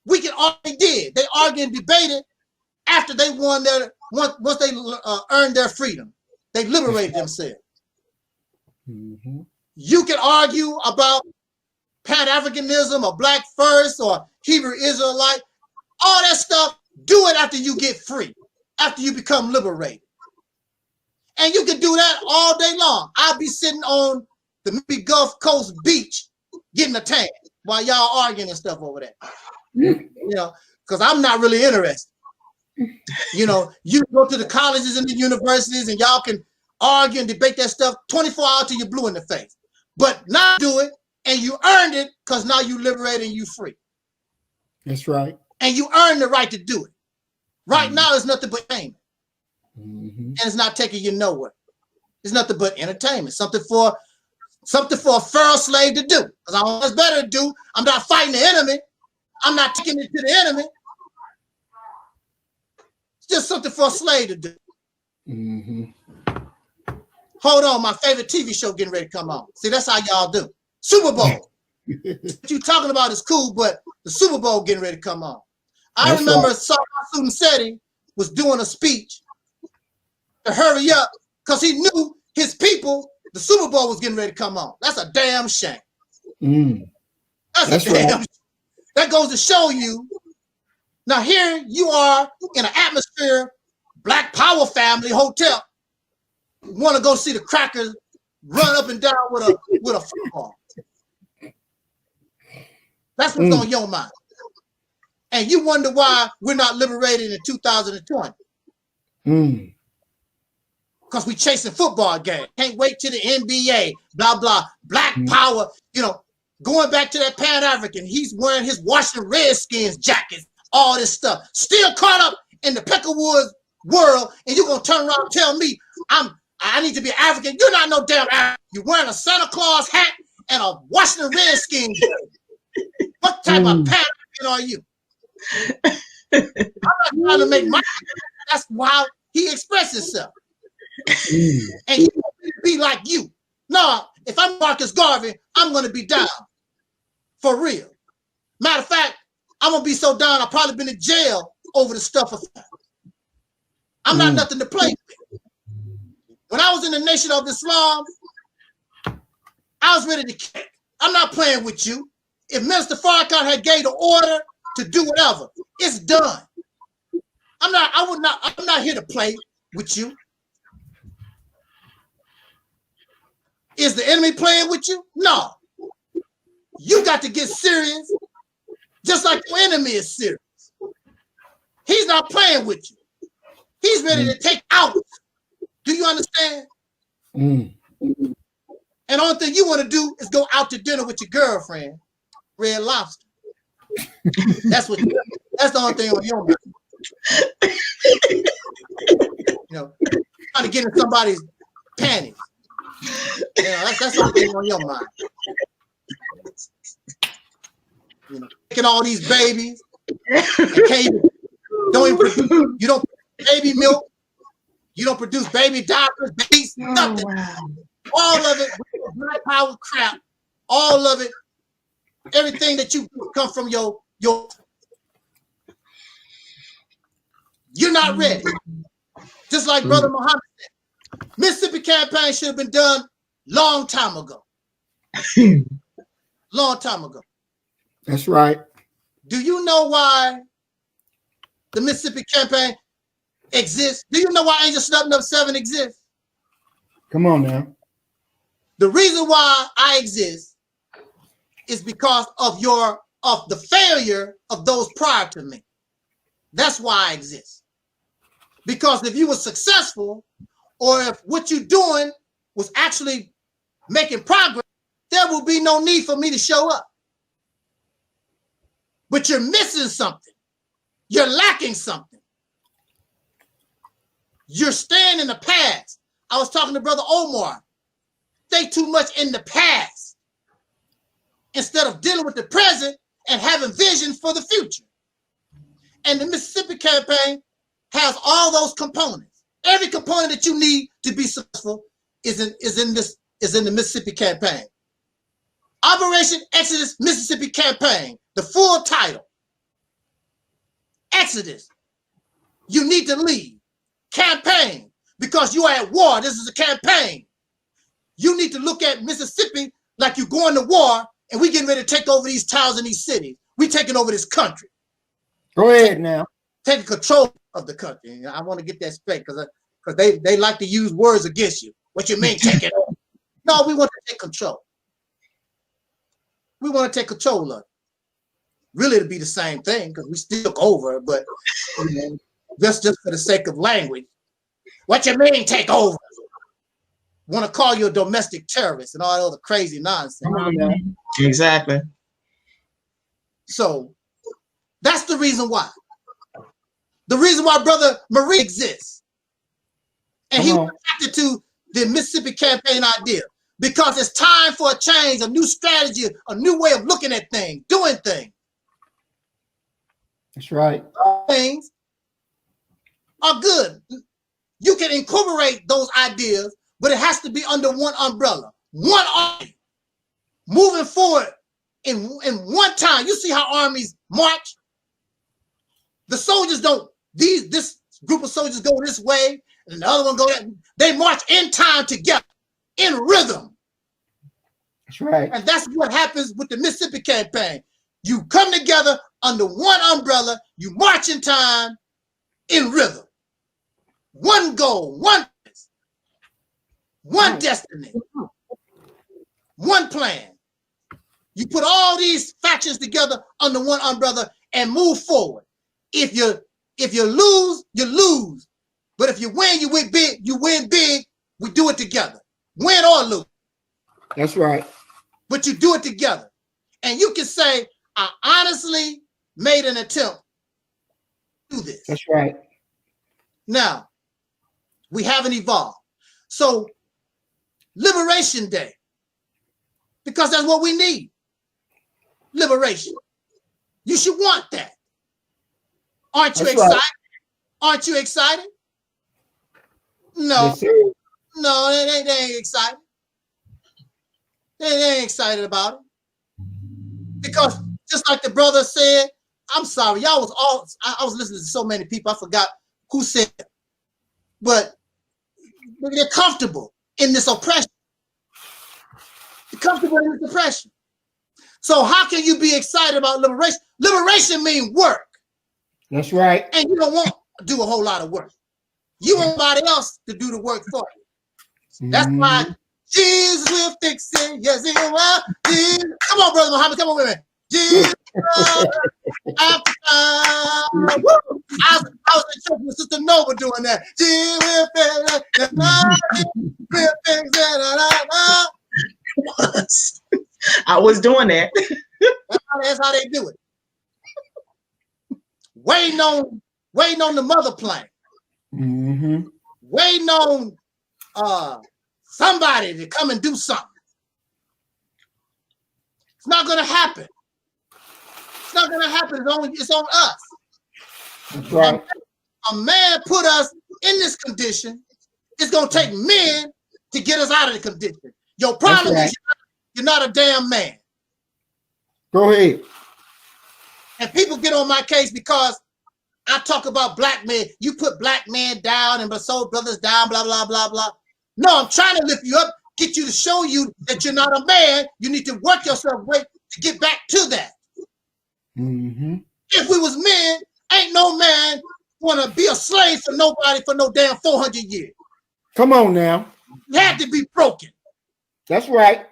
we can already did. They argued and debated after they won once they earned their freedom. They liberated themselves. Mm-hmm. You can argue about Pan-Africanism or Black First or Hebrew Israelite. All that stuff, do it after you get free, after you become liberated. And you can do that all day long. I'll be sitting on the Gulf Coast beach getting a tan while y'all arguing and stuff over there. You know, because I'm not really interested. You know, you go to the colleges and the universities and y'all can argue and debate that stuff 24 hours till you're blue in the face. But not do it and you earned it because now you liberated and you free. That's right. And you earned the right to do it. Right now, it's nothing but entertainment. And it's not taking you nowhere. It's nothing but entertainment. Something for a feral slave to do. Because I know what's better to do. I'm not fighting the enemy. I'm not taking it to the enemy. It's just something for a slave to do. Hold on, my favorite TV show getting ready to come on. See, that's how y'all do. Super Bowl. What you talking about is cool, but the Super Bowl getting ready to come on. I remember Sergeant Setti was doing a speech to hurry up because he knew his people, the Super Bowl was getting ready to come on. That's a damn shame. That's a damn shame. That goes to show you. Now here you are in an atmosphere, Black Power family hotel. You want to go see the Crackers run up and down with a football. That's what's on your mind. And you wonder why we're not liberated in 2020. Because we chasing football games. Can't wait till the NBA, blah, blah, Black Power, you know, going back to that Pan-African, he's wearing his Washington Redskins jackets, all this stuff. Still caught up in the Peckerwood world, and you're going to turn around and tell me I need to be African. You're not no damn African. You're wearing a Santa Claus hat and a Washington Redskins jacket. What type of Pan-African are you? I'm not trying to make my. That's how he expressed himself. And he won't be like you. No, if I'm Marcus Garvey, I'm going to be down. For real. Matter of fact, I'm going to be so down, I've probably been in jail over the stuff of that. I'm not nothing to play with. When I was in the Nation of Islam, I was ready to kick. I'm not playing with you. If Minister Farrakhan had gave the order to do whatever, it's done. I'm not here to play with you. Is the enemy playing with you? No. You got to get serious, just like your enemy is serious. He's not playing with you. He's ready to take out. Do you understand? And the only thing you want to do is go out to dinner with your girlfriend, Red Lobster. That's the only thing on your mind. You know, trying to get in somebody's panties. You know, that's the only thing on your mind. You know, taking all these babies, you don't produce baby milk, you don't produce baby diapers, babies, nothing. All of it, Black Power crap, all of it, everything that you come from your you're not ready. Just like Brother Muhammad said, Mississippi campaign should have been done long time ago. Long time ago. That's right. Do you know why the Mississippi campaign exists? Do you know why Angel Snub Nub 7 exists? Come on now. The reason why I exist is because of the failure of those prior to me. That's why I exist. Because if you were successful, or if what you're doing was actually making progress, there will be no need for me to show up. But you're missing something. You're lacking something. You're staying in the past. I was talking to Brother Omar. Stay too much in the past instead of dealing with the present and having vision for the future. And the Mississippi campaign has all those components. Every component that you need to be successful is in the Mississippi campaign. Operation Exodus Mississippi campaign, the full title. Exodus, you need to lead. Campaign, because you are at war. This is a campaign. You need to look at Mississippi like you're going to war and we getting ready to take over these towns and these cities. We taking over this country. Go ahead now. Taking control of the country. I want to get that straight because they like to use words against you. What you mean take it over? No, we want to take control. We want to take control of it. Really, it'd be the same thing because we still took over, but you know, just for the sake of language. What you mean take over? Want to call you a domestic terrorist and all that other crazy nonsense. Exactly. So that's the reason why. The reason why Brother Marie exists. And he was attracted to the Mississippi campaign idea because it's time for a change, a new strategy, a new way of looking at things, doing things. That's right. Things are good. You can incorporate those ideas, but it has to be under one umbrella, one army, moving forward in one time. You see how armies march? The soldiers don't, this group of soldiers go this way, and the other one go that. They march in time together, in rhythm. That's right. And that's what happens with the Mississippi campaign. You come together under one umbrella, you march in time, in rhythm. One goal, one purpose, one destiny, one plan. You put all these factions together under one umbrella and move forward. If you lose, you lose. But if you win, you win big. You win big. We do it together. Win or lose. That's right. But you do it together. And you can say, I honestly made an attempt to do this. That's right. Now, we haven't evolved. So, Liberation Day, because that's what we need. Liberation. You should want that. Aren't you excited? Right. Aren't you excited? No. Yes, sir. No, they ain't excited. They ain't excited about it. Because just like the brother said, I'm sorry, y'all was all, I was listening to so many people, I forgot who said it. But they're comfortable in this oppression. They're comfortable in this oppression. So how can you be excited about liberation? Liberation means work. That's right. And you don't want to do a whole lot of work. You want somebody else to do the work for you. That's why Jesus will fix it. Yes, he will. Jesus. Come on, Brother Muhammad. Come on with me. Jesus. After time. I was in church with Sister Nova doing that. Jesus will fix it. Will fix it. I was doing that. That's how they do it. Waiting on the mother plane. Waiting on somebody to come and do something. It's not going to happen. It's not going to happen. It's on us. That's right. A man put us in this condition. It's going to take men to get us out of the condition. Your problem is you're not a damn man. Go ahead. And people get on my case because I talk about black men. You put black men down and soul brothers down, blah, blah, blah, blah. No, I'm trying to lift you up, get you to show you that you're not a man. You need to work yourself to get back to that. If we was men, ain't no man want to be a slave for nobody for no damn 400 years. Come on now. You had to be broken. That's right.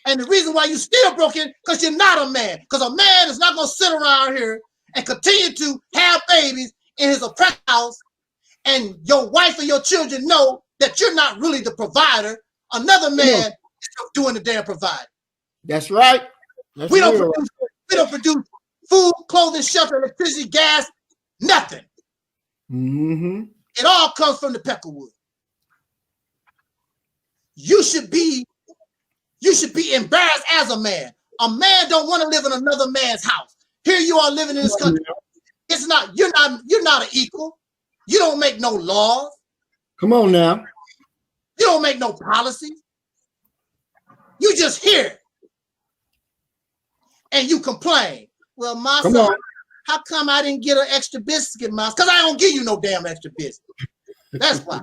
And the reason why you still broken, because you're not a man. Because a man is not going to sit around here and continue to have babies in his oppressed house, and your wife and your children know that you're not really the provider. Another man is doing the damn provider. That's right. We don't produce food, clothing, shelter, electricity, gas, nothing. It all comes from the peckerwood. You should be embarrassed as a man. A man don't want to live in another man's house. Here you are living in this country. It's not, you're not an equal. You don't make no laws. Come on now. You don't make no policies. You just hear. And you complain. Well, my son, how come I didn't get an extra biscuit, Mouse? Because I don't give you no damn extra biscuit. That's why.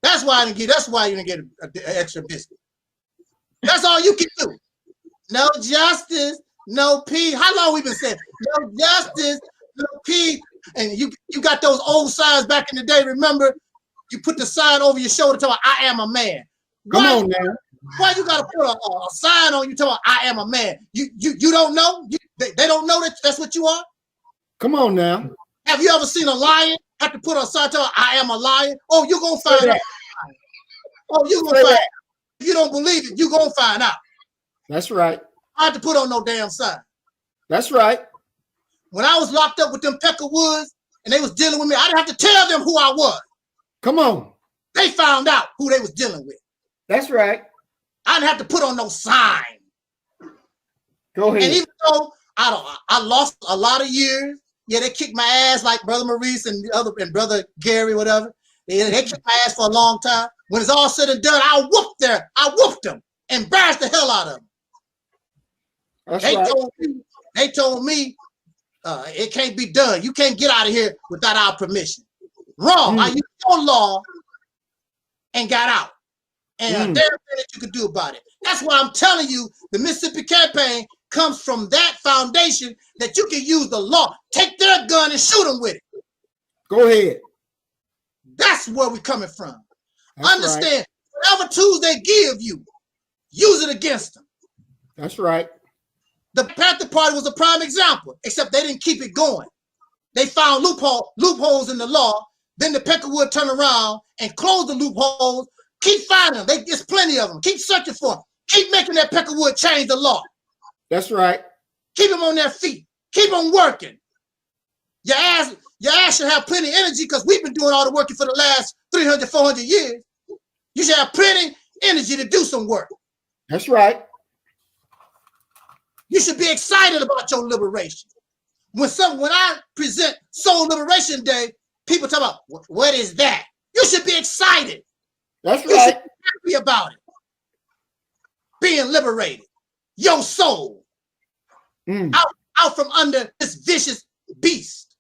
That's why you didn't get an extra biscuit. That's all you can do. No justice, no peace. How long we been saying? No justice, no peace. And you got those old signs back in the day. Remember, you put the sign over your shoulder telling I am a man. Come on now. Why you gotta put a sign on you telling I am a man? You don't know? They don't know that's what you are? Come on now. Have you ever seen a lion have to put a sign telling I am a lion? Oh, you're gonna find out. Oh, you're gonna find out. If you don't believe it, you're gonna find out. That's right. I had to put on no damn sign. That's right. When I was locked up with them Peckerwoods and they was dealing with me, I didn't have to tell them who I was. Come on. They found out who they was dealing with. That's right. I didn't have to put on no sign. Go ahead. And even though I lost a lot of years, yeah, they kicked my ass like Brother Maurice and Brother Gary, whatever. They kicked my ass for a long time. When it's all said and done, I whooped them, embarrassed the hell out of them. That's They right. told me it can't be done. You can't get out of here without our permission. Wrong. I used your law and got out. And there's nothing that you could do about it. That's why I'm telling you, the Mississippi campaign comes from that foundation that you can use the law. Take their gun and shoot them with it. Go ahead. That's where we're coming from. That's Understand, whatever tools they give you, use it against them. That's right. The Panther Party was a prime example, except they didn't keep it going. They found loopholes in the law. Then the Peckerwood turned around and closed the loopholes. Keep finding them. There's plenty of them. Keep searching for them. Keep making that Peckerwood change the law. That's right. Keep them on their feet. Keep them working. Your ass should have plenty of energy because we've been doing all the working for the last 300, 400 years. You should have plenty of energy to do some work. That's right. You should be excited about your liberation. When I present Soul Liberation Day, people talk about, what is that? You should be excited. That's You right. should be happy about it. Being liberated. Your soul. Out from under this vicious beast.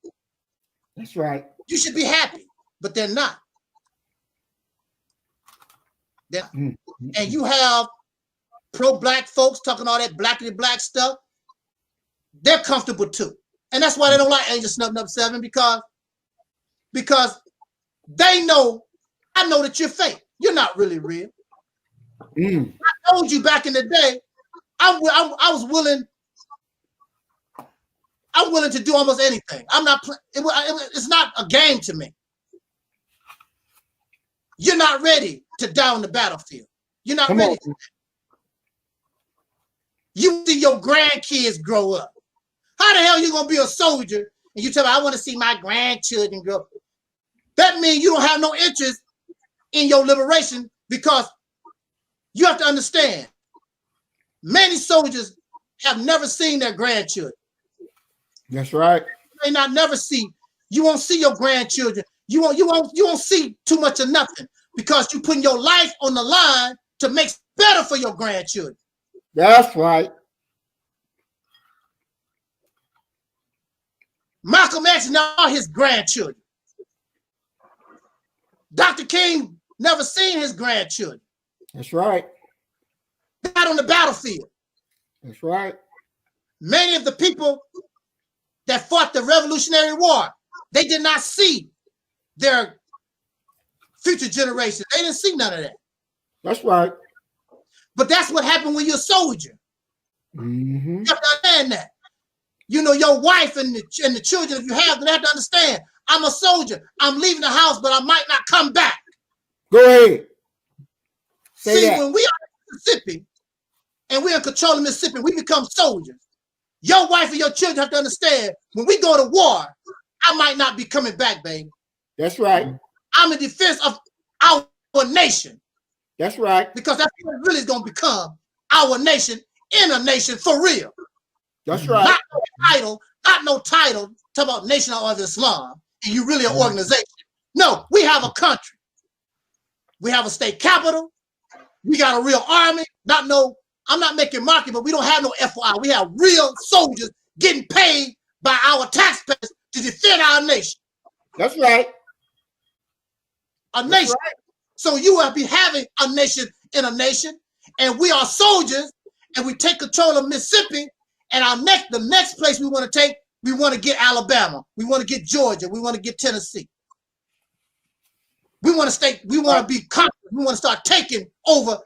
That's right. You should be happy, but they're not. And you have pro-black folks talking all that blackity black stuff. They're comfortable too. And that's why they don't like Angel Snubbing Up 7 because they know, I know that you're fake. You're not really real. I told you back in the day, I'm willing to do almost anything. I'm not. It's not a game to me. You're not ready to die on the battlefield. You're not ready. You see your grandkids grow up. How the hell are you gonna be a soldier and you tell me I want to see my grandchildren grow up? That means you don't have no interest in your liberation because you have to understand. Many soldiers have never seen their grandchildren. That's right. You may not never see. You won't see your grandchildren. You won't see too much of nothing because you putting your life on the line to make it better for your grandchildren. That's right. Malcolm X know his grandchildren. Dr. King never seen his grandchildren. That's right. Not on the battlefield. That's right. Many of the people that fought the Revolutionary War, they did not see their future generations. They didn't see none of that. That's right. But that's what happened when you're a soldier. You have to understand that. You know, your wife and the children, if you have, they have to understand, I'm a soldier. I'm leaving the house, but I might not come back. Go ahead. See, when we are in Mississippi and we're in control of Mississippi, we become soldiers. Your wife and your children have to understand, when we go to war, I might not be coming back, baby. That's right. I'm in defense of our nation. That's right. Because that's what it really is going to become, our nation in a nation for real. That's right. Not no title, talk about Nation of Islam, and you really an organization. No, we have a country. We have a state capital. We got a real army. I'm not making market, but we don't have no FOI. We have real soldiers getting paid by our taxpayers to defend our nation. That's right. A nation. Right. So you will be having a nation in a nation, and we are soldiers, and we take control of Mississippi, and the next place we want to take, we want to get Alabama, we want to get Georgia, we want to get Tennessee. We want to be conquered. We want to start taking over.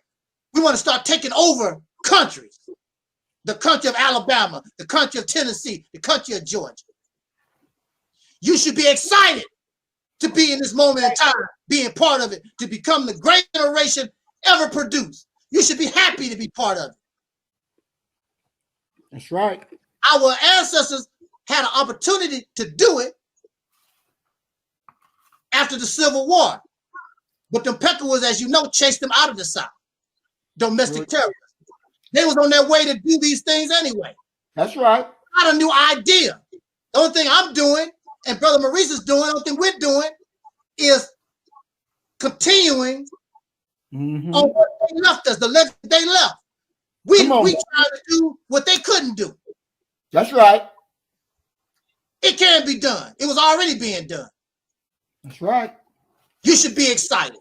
We want to start taking over countries. The country of Alabama, the country of Tennessee, the country of Georgia. You should be excited to be in this moment in time, being part of it, to become the great generation ever produced. You should be happy to be part of it. That's right. Our ancestors had an opportunity to do it after the Civil War. But the Peckerwoods, as you know, chased them out of the South. Domestic terrorists. They was on their way to do these things anyway. That's right. Not a new idea. The only thing I'm doing, and Brother Maurice is doing, the only thing we're doing is continuing on what they left us, the legacy they left. We tried to do what they couldn't do. That's right. It can be done. It was already being done. That's right. You should be excited.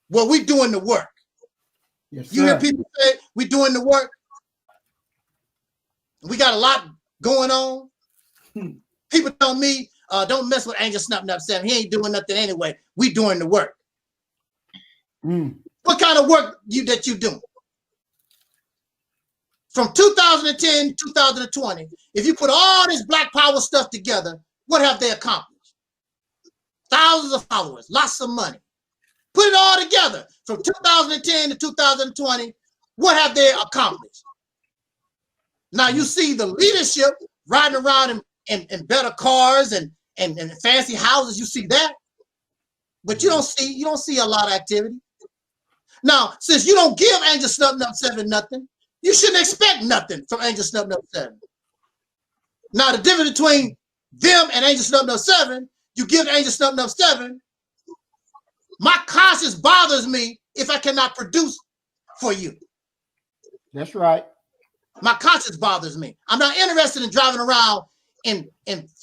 Well, we're doing the work. Yes, you hear people say we're doing the work. We got a lot going on. People tell me, don't mess with Angel Snub Nub 7. He ain't doing nothing anyway. We doing the work. What kind of work that you doing? From 2010 to 2020, if you put all this Black Power stuff together, what have they accomplished? Thousands of followers, lots of money. Put it all together from 2010 to 2020, what have they accomplished? Now you see the leadership riding around in better cars and fancy houses. You see that, but you don't see a lot of activity. Now, since you don't give Angel Snub Nub 7 nothing, you shouldn't expect nothing from Angel Snub Nub 7. Now, the difference between them and Angel Snub Nub 7, you give Angel Snub Nub 7, my conscience bothers me if I cannot produce for you. That's right. My conscience bothers me. I'm not interested in driving around in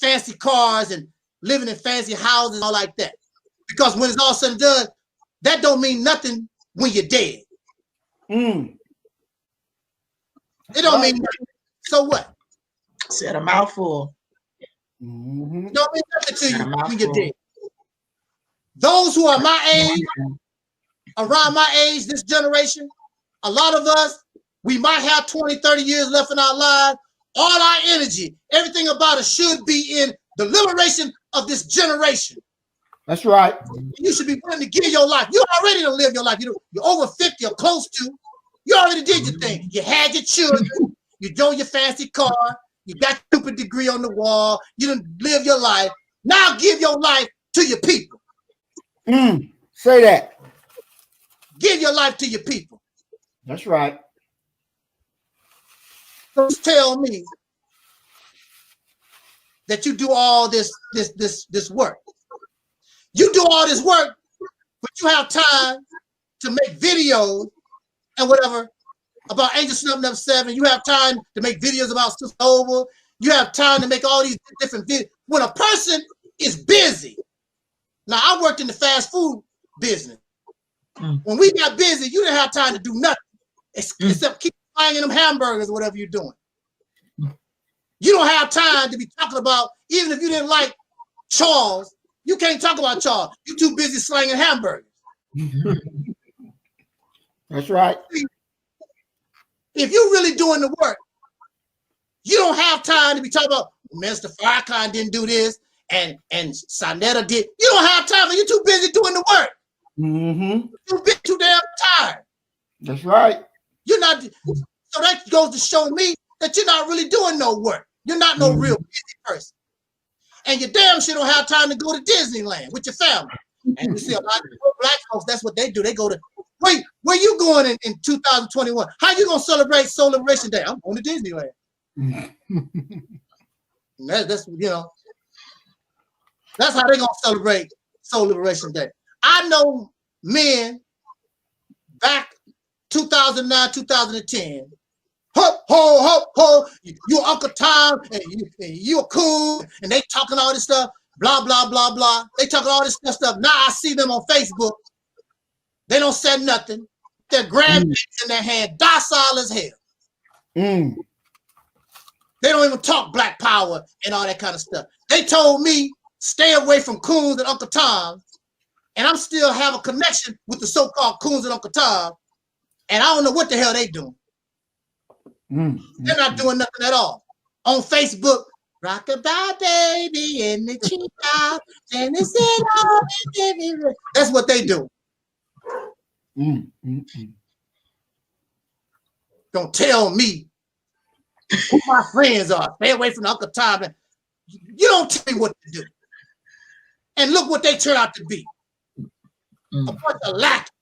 fancy cars and living in fancy houses and all like that. Because when it's all said and done, that don't mean nothing when you're dead. It don't mean nothing. So what? Said a mouthful. It don't mean nothing to you when you're dead. Those who are my age, around my age, this generation, a lot of us, we might have 20, 30 years left in our lives. All our energy, everything about us should be in the liberation of this generation. That's right. You should be willing to give your life. You already don't live your life. You're over 50 or close to. You already did your thing. You had your children. You drove your fancy car. You got your stupid degree on the wall. You didn't live your life. Now give your life to your people. Say that. Give your life to your people. That's right. Don't tell me that you do all this work. You do all this work, but you have time to make videos and whatever about Angel Snub Nub 7. You have time to make videos about Sister Oval. You have time to make all these different videos. When a person is busy, now I worked in the fast food business. When we got busy, you didn't have time to do nothing except keep buying them hamburgers or whatever you're doing. You don't have time to be talking about, even if you didn't like Charles, you can't talk about Charles. You're too busy slanging hamburgers. That's right. If you're really doing the work, you don't have time to be talking about Mr. Farrakhan didn't do this and Sonetta did. You don't have time. You're too busy doing the work. You're too damn tired. That's right. You're not. So that goes to show me that you're not really doing no work. You're not no real busy person. And you damn sure don't have time to go to Disneyland with your family. And you see a lot of Black folks, that's what they do. They go to, wait, where you going in 2021? How you going to celebrate Soul Liberation Day? I'm going to Disneyland. That's, you know, that's how they going to celebrate Soul Liberation Day. I know men back 2009, 2010, ho, ho, ho, ho, you Uncle Tom, and you're cool, and they talking all this stuff, blah, blah, blah, blah. They talking all this stuff. Now I see them on Facebook. They don't say nothing. Their grandkids in their hand, docile as hell. They don't even talk Black Power and all that kind of stuff. They told me, stay away from coons and Uncle Tom, and I'm still have a connection with the so-called coons and Uncle Tom, and I don't know what the hell they doing. They're not doing nothing at all. On Facebook, rock-a-bye baby in the treetop, and they said, oh, baby. That's what they do. Don't tell me who my friends are. Stay away from Uncle Tom. You don't tell me what to do. And look what they turn out to be. A bunch of lackeys.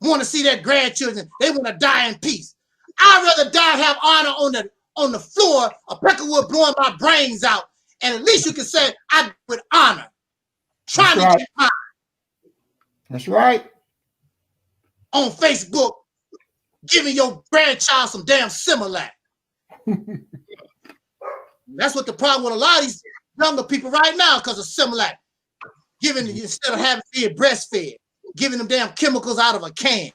Want to see their grandchildren. They want to die in peace. I'd rather die have honor on the floor of Peckerwood blowing my brains out. And at least you can say I did with honor. Trying to get mine. That's right. On Facebook, giving your grandchild some damn Similac. That's what the problem with a lot of these younger people right now, because of Similac. Giving, instead of having to be breastfed, giving them damn chemicals out of a can.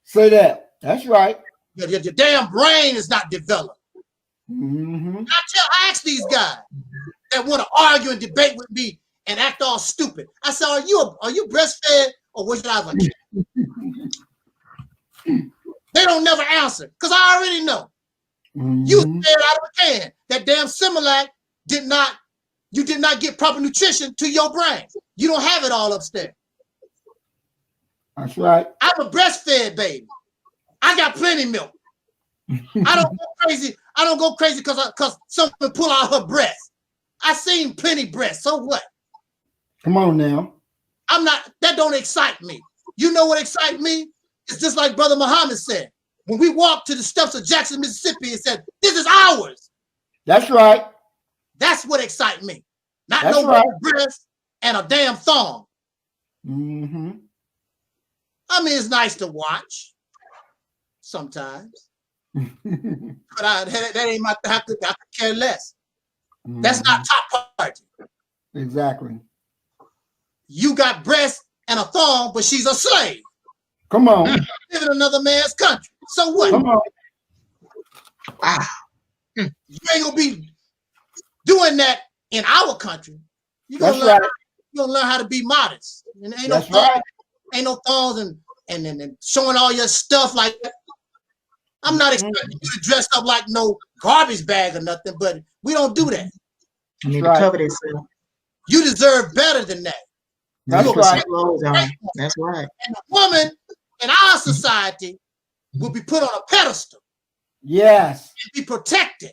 Say that. That's right. Your damn brain is not developed. Mm-hmm. I ask these guys that want to argue and debate with me and act all stupid. I said, are you breastfed or was you out of a can? They don't never answer because I already know. Mm-hmm. You fed out of a can. That damn Similac you did not get proper nutrition to your brain. You don't have it all upstairs. That's right. I'm a breastfed baby. I got plenty milk. I don't go crazy. I don't go crazy because someone pull out her breast. I seen plenty breasts. So what? Come on now. That don't excite me. You know what excites me? It's just like Brother Muhammad said. When we walked to the steps of Jackson, Mississippi, and said, this is ours. That's right. That's what excites me. Not That's no right. breast and a damn thong. Mm-hmm. I mean, it's nice to watch sometimes. But that ain't my thing. I could care less. Mm-hmm. That's not top priority. Exactly. You got breasts and a thong, but she's a slave. Come on. Living in another man's country. So what? Come on. Wow. You ain't gonna be doing that in our country. You're That's gonna right. learn how to be modest. And ain't That's no thongs, right. ain't no thongs and showing all your stuff like that. I'm not expecting you to dress up like no garbage bag or nothing, but we don't do that. You need right. to cover themselves. You deserve better than that. That's You're right. Clothes on. That's right. And a woman in our society will be put on a pedestal Yes. and be protected.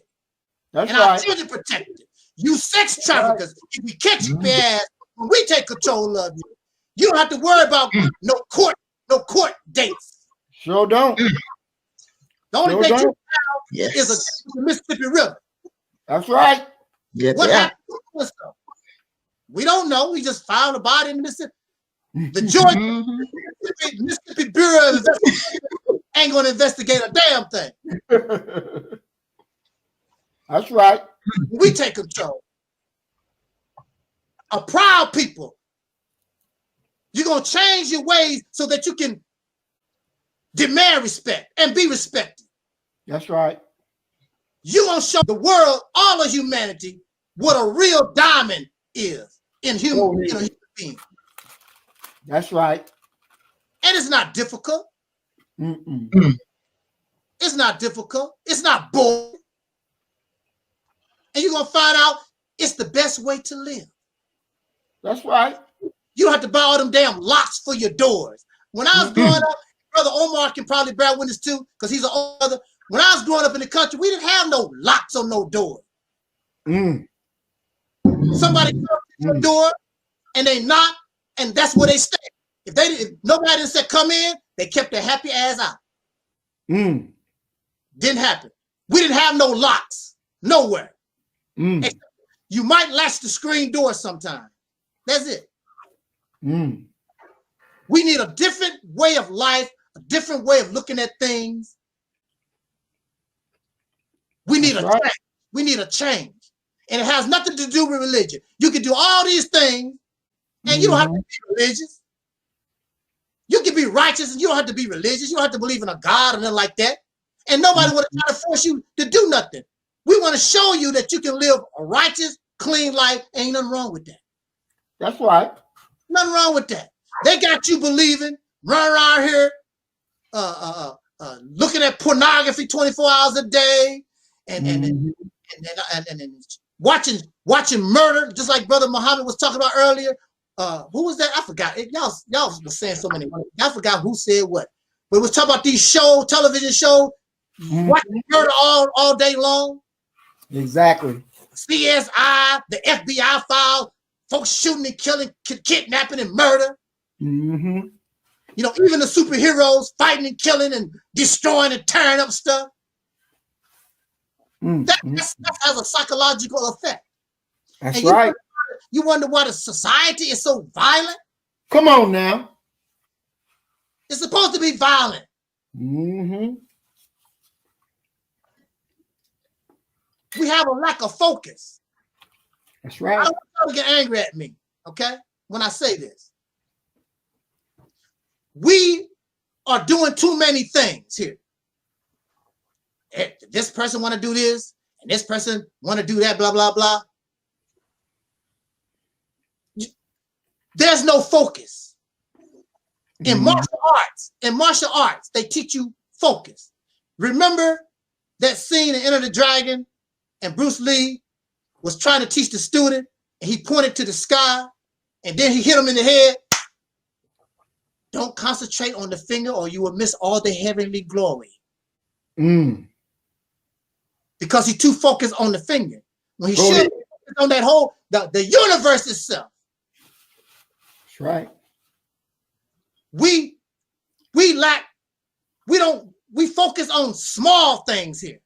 That's And our right. children protected. You sex traffickers, if we catch your ass, when we take control of you, you don't have to worry about no court dates. Sure don't. The only Sure thing you Yes. is the Mississippi River. That's right. Yes. What Yeah. happened to us though? We don't know. We just found a body in Mississippi. The Georgia Mississippi Bureau of Investigation ain't gonna investigate a damn thing. That's right. We take control. A proud people. You're gonna change your ways so that you can demand respect and be respected. That's right. You're gonna show the world, all of humanity, what a real diamond is in human being. That's right. And it's not difficult. Mm-mm. It's not difficult. It's not boring. And you're gonna find out it's the best way to live. That's right. You don't have to buy all them damn locks for your doors. When I was growing up, Brother Omar can probably bear witness too, because he's an older brother. When I was growing up in the country, we didn't have no locks on no doors. Mm. Somebody comes to your door and they knock, and that's where they stay. If nobody didn't say come in, they kept their happy ass out. Mm. Didn't happen. We didn't have no locks nowhere. Mm. You might latch the screen door sometime. That's it. Mm. We need a different way of life, a different way of looking at things. We need That's a right. change. We need a change. And it has nothing to do with religion. You can do all these things and you don't have to be religious. You can be righteous and you don't have to be religious. You don't have to believe in a God or nothing like that. And nobody want to try to force you to do nothing. We want to show you that you can live a righteous, clean life. Ain't nothing wrong with that. That's right. Nothing wrong with that. They got you believing, running around here, looking at pornography 24 hours a day, and watching murder, just like Brother Muhammad was talking about earlier. Who was that? I forgot. Y'all was saying so many. I forgot who said what. We was talking about these shows, television shows, watching murder all day long. Exactly. CSI, the FBI file, folks shooting and killing, kidnapping and murder. Mm-hmm. You know, even the superheroes fighting and killing and destroying and tearing up stuff. That has a psychological effect. That's and right. You wonder why the society is so violent? Come on now. It's supposed to be violent. Mm-hmm. We have a lack of focus. That's right. I don't want you to get angry at me, okay, when I say this. We are doing too many things here. This person want to do this, and this person want to do that, blah, blah, blah. There's no focus. In martial arts, they teach you focus. Remember that scene in Enter the Dragon, and Bruce Lee was trying to teach the student, and he pointed to the sky, and then he hit him in the head. Don't concentrate on the finger, or you will miss all the heavenly glory. Because he's too focused on the finger. When he should be focused on that whole, the universe itself. That's right. We focus on small things here.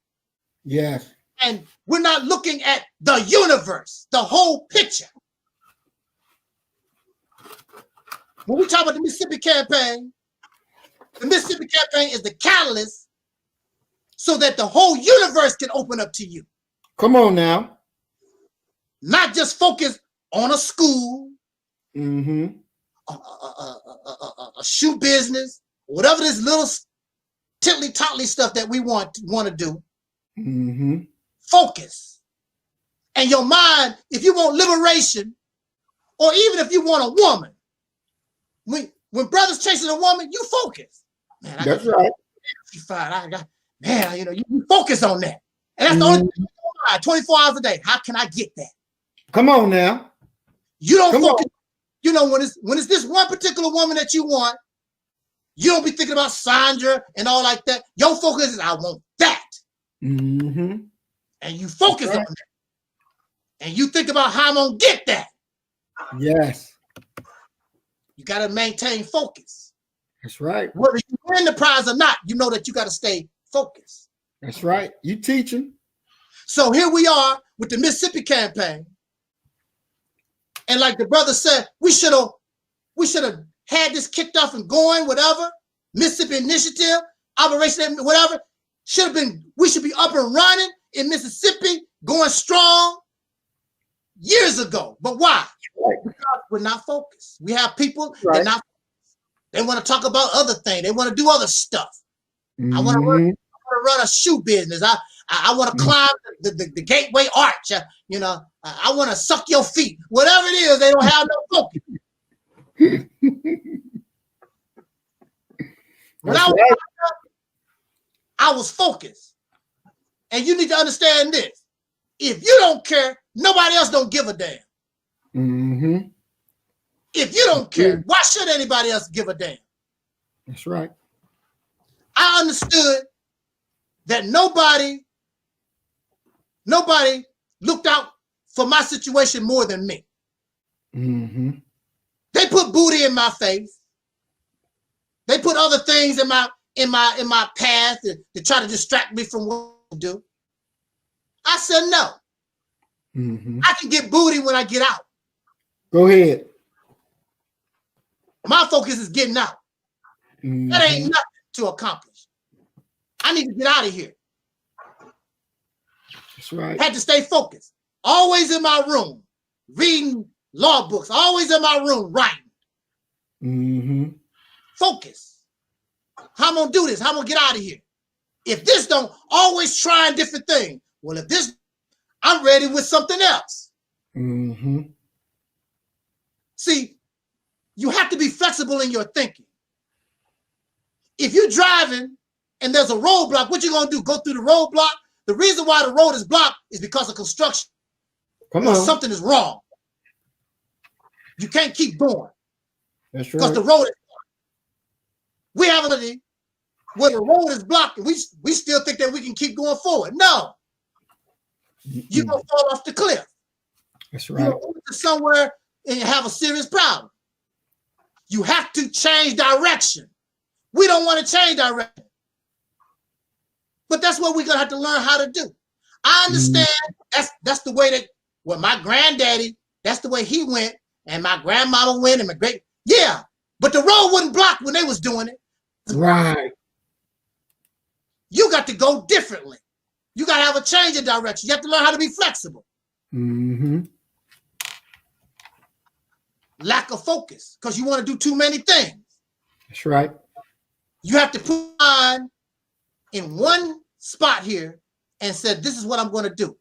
Yes. And we're not looking at the universe, the whole picture. When we talk about the Mississippi campaign is the catalyst so that the whole universe can open up to you. Come on now. Not just focus on a school, Mm-hmm. a shoe business, whatever this little tiddly-toddly stuff that we want to do. Mm-hmm. Focus. And your mind, if you want liberation, or even if you want a woman, when brothers chasing a woman, you focus. Man, That's right. She fine. Man, you know, you focus on that. And that's the only thing you do 24 hours a day. How can I get that? Come on now. You don't Come focus. on. You know, when it's this one particular woman that you want, you don't be thinking about Sandra and all like that. Your focus is, I want that. Mm-hmm. And you focus on that. And you think about how I'm going to get that. Yes. You got to maintain focus. That's right. Whether you win the prize or not, you know that you got to stay focused. That's right. You teaching. So here we are with the Mississippi campaign. And like the brother said, we should have had this kicked off and going, whatever. Mississippi Initiative, Operation, whatever. We should be up and running in Mississippi, going strong years ago. But why? Right. Because we're not focused. We have people Right. that not focused. They want to talk about other things. They want to do other stuff. Mm-hmm. I want to run a shoe business. I want to climb the Gateway Arch. You know, I want to suck your feet. Whatever it is, they don't have no focus. When I was focused. And you need to understand this. If you don't care, nobody else don't give a damn. Mm-hmm. If you don't care, why should anybody else give a damn? That's right. I understood that nobody looked out for my situation more than me. Mm-hmm. They put booty in my face. They put other things in my path to try to distract me from what I do. I said no. Mm-hmm. I can get booty when I get out. Go ahead. My focus is getting out. Mm-hmm. That ain't nothing to accomplish. I need to get out of here. That's right. Had to stay focused. Always in my room, reading law books. Always in my room, writing. Mm-hmm. Focus. How I'm gonna do this? How I'm gonna get out of here? If this don't, always trying different things. Well, if this, I'm ready with something else. Mm-hmm. See, you have to be flexible in your thinking. If you're driving and there's a roadblock, what you gonna do? Go through the roadblock? The reason why the road is blocked is because of construction. Come on. Something is wrong. You can't keep going. That's Because right. the road is blocked. We have ability where the road is blocked, and we still think that we can keep going forward. No, you're gonna fall off the cliff. That's You're right. gonna move to somewhere and have a serious problem. You have to change direction. We don't want to change direction, but that's what we're gonna have to learn how to do. I understand that's the way that my granddaddy, that's the way he went, and my grandmama went, and my great but the road wasn't blocked when they was doing it. Right. You got to go differently. You got to have a change of direction. You have to learn how to be flexible. Mm-hmm. Lack of focus, because you want to do too many things. That's right. You have to put on in one spot here and said, this is what I'm going to do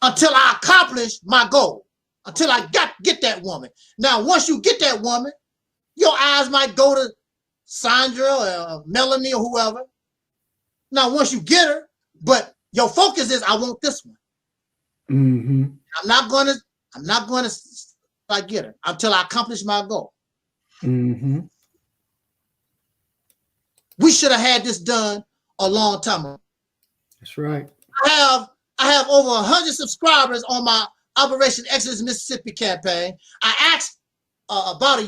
until I accomplish my goal, until I get that woman. Now, once you get that woman, your eyes might go to Sandra or Melanie or whoever. Now, once you get her, but your focus is, I want this one. Mm-hmm. I'm not gonna get her until I accomplish my goal. Mm-hmm. We should have had this done a long time ago. That's right. I have over 100 subscribers on my Operation Exodus Mississippi campaign. I asked about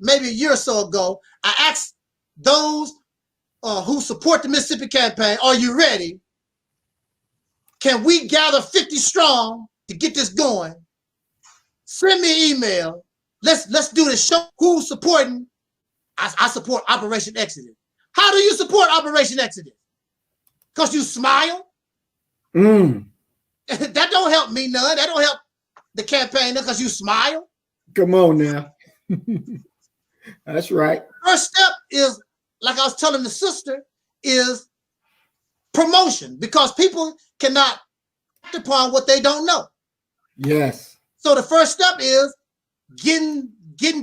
maybe a year or so ago, I asked those who support the Mississippi campaign, are you ready? Can we gather 50 strong to get this going? Send me an email. Let's do this. Show who's supporting. I support Operation Exodus. How do you support Operation Exodus? Because you smile? That don't help me none. That don't help the campaign because you smile. Come on now. That's right. First step is, like I was telling the sister, is promotion, because people cannot act upon what they don't know. Yes. So the first step is getting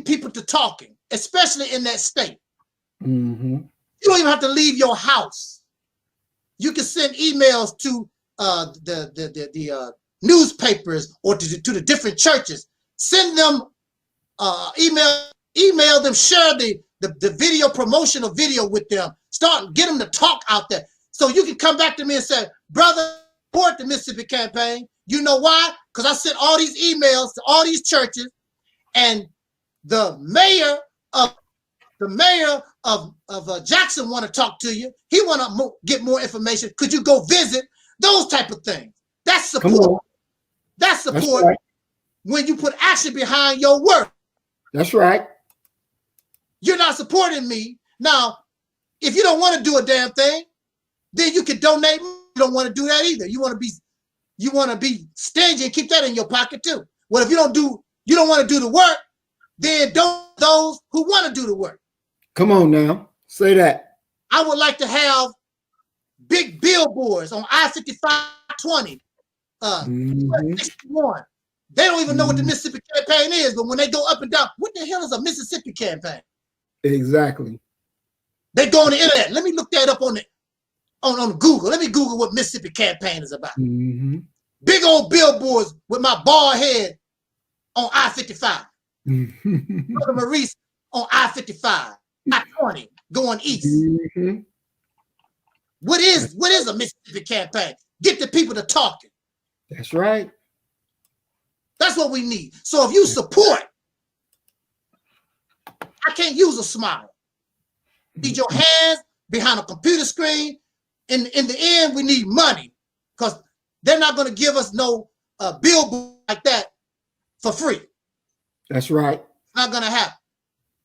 people to talking, especially in that state. Mm-hmm. You don't even have to leave your house. You can send emails to the newspapers or to the different churches. Send them email them, share the video, promotional video with them. Get them to talk out there. So you can come back to me and say, brother, support the Mississippi campaign. You know why? Because I sent all these emails to all these churches, and the mayor of Jackson want to talk to you. He want to get more information. Could you go visit? Those type of things. That's support. That's support. That's right. When you put action behind your work. That's right. You're not supporting me. Now, if you don't want to do a damn thing, then you can donate. You don't want to do that either. You want to be stingy and keep that in your pocket too. Well, if you don't want to do the work, then don't those who want to do the work. Come on now. Say that. I would like to have big billboards on I-55-20, 61. They don't even know what the Mississippi campaign is, but when they go up and down, what the hell is a Mississippi campaign? Exactly. They go on the internet. Let me look that up on Google. Let me Google what Mississippi campaign is about. Mm-hmm. Big old billboards with my bald head on I-55. Brother Maurice on I-55, I-20 going east. Mm-hmm. What is a Mississippi campaign? Get the people to talking. That's right. That's what we need. So if you support, I can't use a smile. Need your hands behind a computer screen. In the end, we need money, because they're not going to give us no billboard like that for free. That's right. It's not going to happen.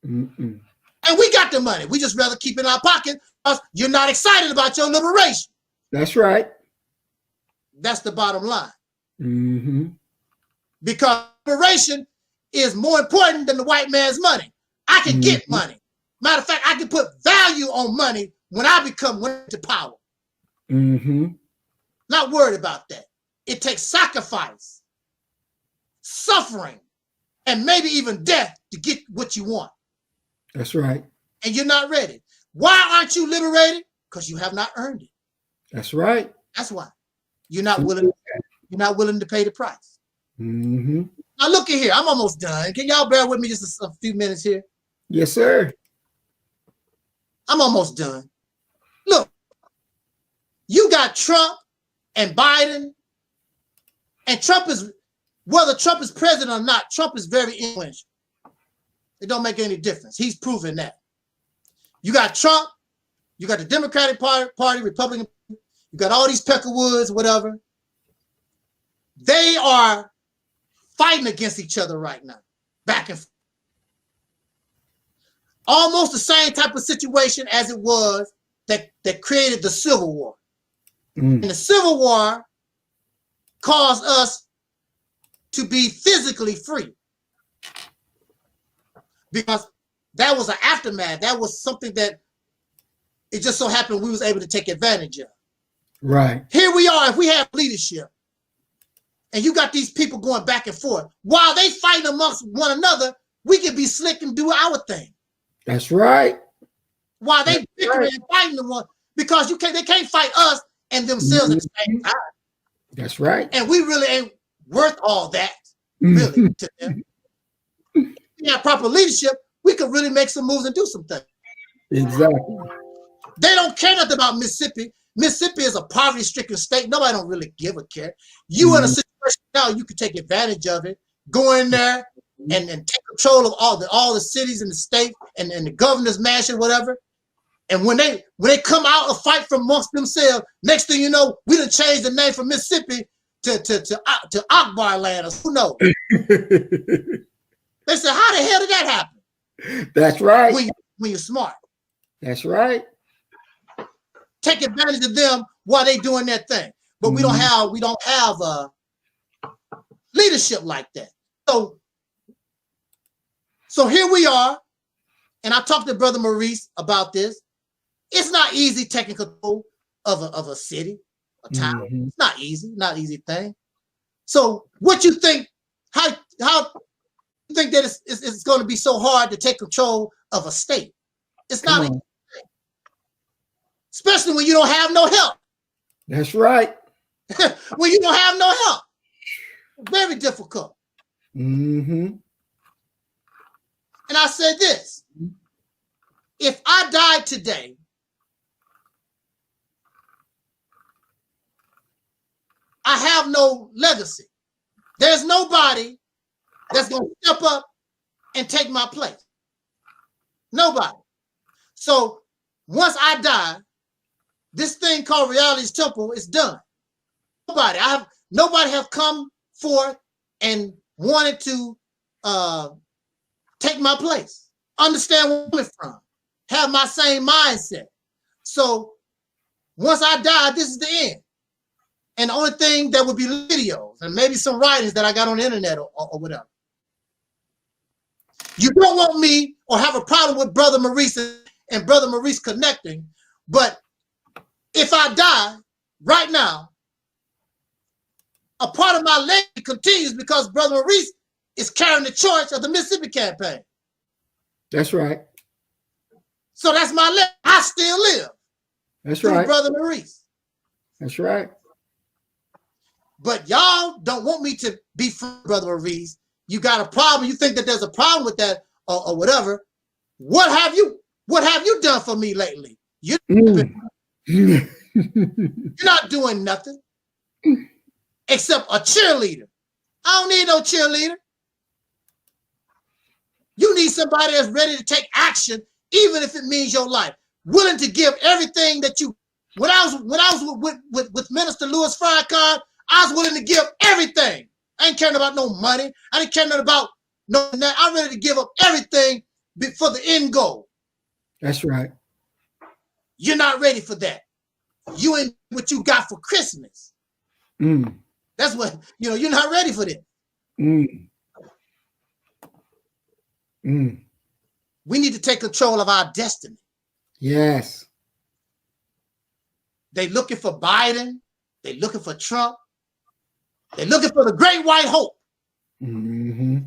Mm-mm. And we got the money. We just rather keep it in our pocket because you're not excited about your liberation. That's right. That's the bottom line. Mm-hmm. Because liberation is more important than the white man's money. I can get money. Matter of fact, I can put value on money when I went to power. Mm-hmm. Not worried about that. It takes sacrifice, suffering, and maybe even death to get what you want. That's right. And you're not ready. Why aren't you liberated? Because you have not earned it. That's right. That's why. You're not willing to pay the price. Mm-hmm. Now look at here. I'm almost done. Can y'all bear with me just a few minutes here? Yes, sir. I'm almost done. Look, you got Trump and Biden, and Trump is, whether Trump is president or not, Trump is very influential. It don't make any difference. He's proven that. You got Trump, you got the Democratic Party, Republican, you got all these Peckerwoods, whatever. They are fighting against each other right now, back and forth. Almost the same type of situation as it was that created the Civil War. And the Civil War caused us to be physically free, because that was an aftermath. That was something that it just so happened we was able to take advantage of. Right. Here we are, if we have leadership, and you got these people going back and forth, while they fighting amongst one another, we can be slick and do our thing. That's right. While they bickering and fighting the one, because they can't fight us and themselves at the same time. That's right. And we really ain't worth all that, really, to them. If we have proper leadership, we could really make some moves and do some things. Exactly. They don't care nothing about Mississippi. Mississippi is a poverty-stricken state. Nobody don't really give a care. You in a situation now, you can take advantage of it. Go in there and take control of all the cities in the state and the governor's mansion, whatever. And when they come out and fight from amongst themselves, next thing you know, we done changed the name from Mississippi to Akbar land, or who knows? They said, how the hell did that happen? That's right. When you're smart. That's right. Take advantage of them while they doing their thing. But we don't have leadership like that. So here we are, and I talked to Brother Maurice about this. It's not easy taking control of a city, a town. It's not easy, not an easy thing. So what you think, how you think that it's going to be so hard to take control of a state? It's not easy. Especially when you don't have no help. That's right. When you don't have no help. Very difficult. Mm-hmm. And I said this, if I died today, I have no legacy. There's nobody that's going to step up and take my place. Nobody. So once I die, this thing called Reality's Temple is done. Nobody have come forth and wanted to take my place, understand where I'm coming from, have my same mindset. So once I die, this is the end. And the only thing that would be videos and maybe some writings that I got on the internet or whatever. You don't want me or have a problem with Brother Maurice and Brother Maurice connecting, but if I die right now, a part of my legacy continues because Brother Maurice is carrying the torch of the Mississippi campaign. That's right. So that's my legacy. I still live. That's right. Brother Maurice. That's right. But y'all don't want me to be from Brother Maurice. You got a problem. You think that there's a problem with that or whatever. What have you done for me lately? You're not doing nothing except a cheerleader. I don't need no cheerleader. You need somebody that's ready to take action, even if it means your life. Willing to give everything that you. When I was with Minister Louis Farrakhan, I was willing to give everything. I ain't caring about no money. I didn't care nothing about no. I'm ready to give up everything for the end goal. That's right. You're not ready for that. You ain't what you got for Christmas. That's what you're not ready for that. We need to take control of our destiny. Yes. They looking for Biden. They looking for Trump. They're looking for the great white hope to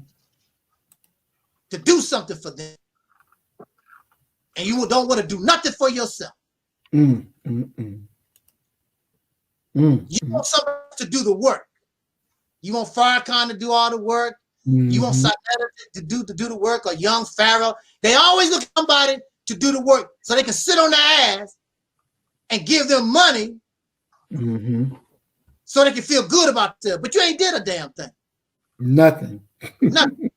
do something for them. And you don't want to do nothing for yourself. You want somebody to do the work. You want Farrakhan to do all the work. You want Psychiatric to do the work, or young Pharaoh. They always look for somebody to do the work so they can sit on their ass and give them money so they can feel good about themselves. But you ain't did a damn thing. Nothing. Nothing.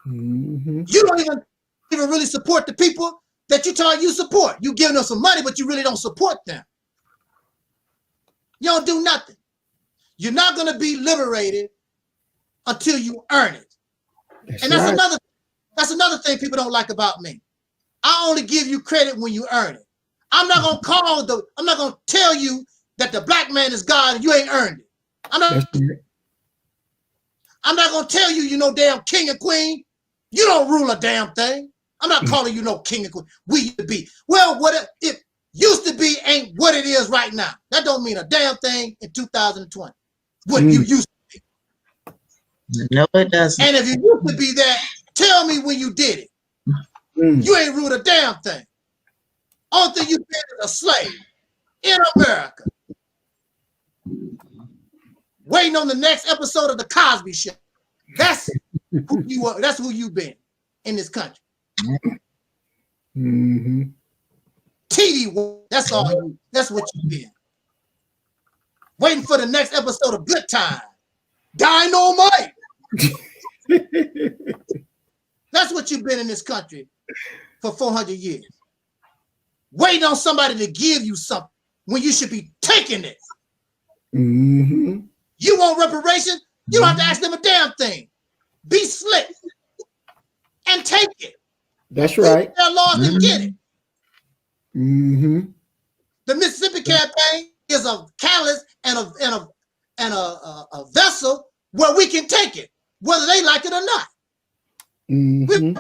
You don't even really support the people that you tell you support. You giving them some money, but you really don't support them. You don't do nothing. You're not going to be liberated until you earn it. That's another thing people don't like about me. I only give you credit when you earn it. I'm not going to tell you that the black man is God and you ain't earned it. I'm not going to tell you, you know, damn king and queen. You don't rule a damn thing. I'm not calling you no king and queen. We used to be. Well, what it used to be ain't what it is right now. That don't mean a damn thing in 2020. What you used to be. No, it doesn't. And if you used to be that, tell me when you did it. You ain't ruled a damn thing. Only thing you did is a slave in America. Waiting on the next episode of the Cosby Show. That's who you are. That's who you've been in this country. TV. That's all. That's what you've been. Waiting for the next episode of Good Time. Dynamite. That's what you've been in this country for 400 years. Waiting on somebody to give you something when you should be taking it. You want reparations? You don't have to ask them a damn thing. Be slick and take it. That's right. Their laws and get it. The Mississippi campaign is a catalyst and a vessel where we can take it, whether they like it or not.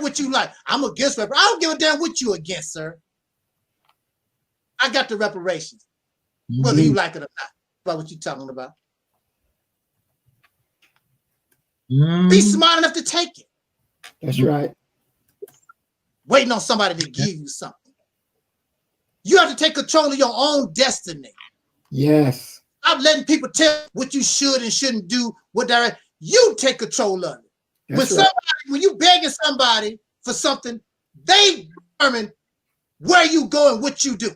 What you like? I'm against reparations. I don't give a damn what you against, sir. I got the reparations, whether you like it or not. About what you talking about. Be smart enough to take it. That's right. Waiting on somebody to give you something. You have to take control of your own destiny. Yes. I'm letting people tell what you should and shouldn't do, what direct. You take control of it. When you begging somebody for something, they determine where you go and what you do.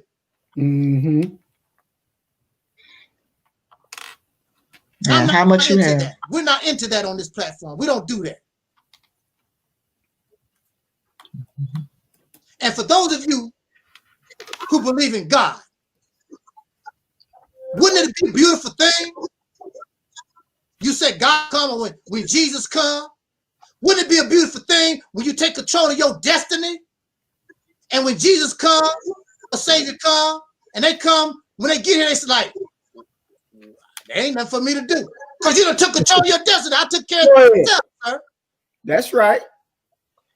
And how much you have. That. We're not into that on this platform. We don't do that. And for those of you who believe in God, wouldn't it be a beautiful thing? You said God come when Jesus come. Wouldn't it be a beautiful thing when you take control of your destiny? And when Jesus comes, a Savior come, and they come, when they get here, it's like, there ain't nothing for me to do. Because you done took control of your destiny. I took care of myself, sir. That's right.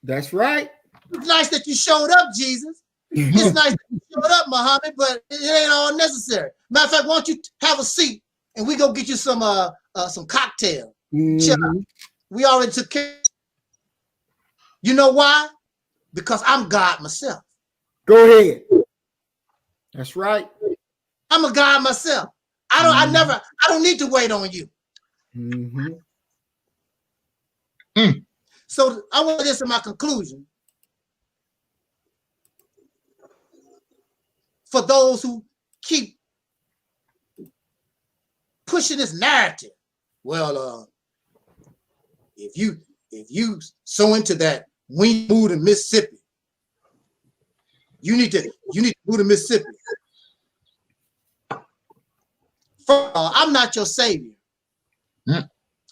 That's right. It's nice that you showed up, Jesus. It's nice that you showed up, Muhammad, but it ain't all necessary. Matter of fact, why don't you have a seat and we go get you some cocktail. We already took care. You know why? Because I'm God myself. Go ahead. That's right. I'm a God myself. I don't need to wait on you. So I want this in my conclusion. For those who keep pushing this narrative, well, if you so into that, when you move to Mississippi, you need to move to Mississippi. First of all, I'm not your savior.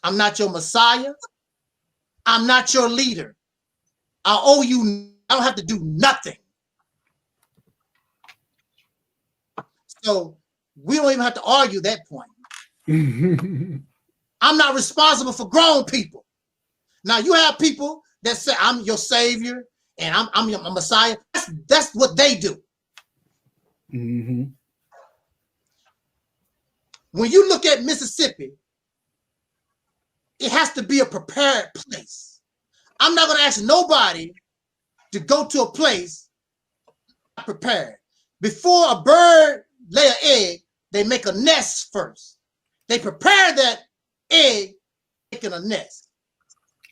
I'm not your Messiah. I'm not your leader. I owe you. I don't have to do nothing. So we don't even have to argue that point. I'm not responsible for grown people. Now you have people that say I'm your savior and I'm your Messiah. That's what they do. When you look at Mississippi, it has to be a prepared place. I'm not going to ask nobody to go to a place not prepared. Before a bird lay an egg, they make a nest first. They prepare that egg, making a nest.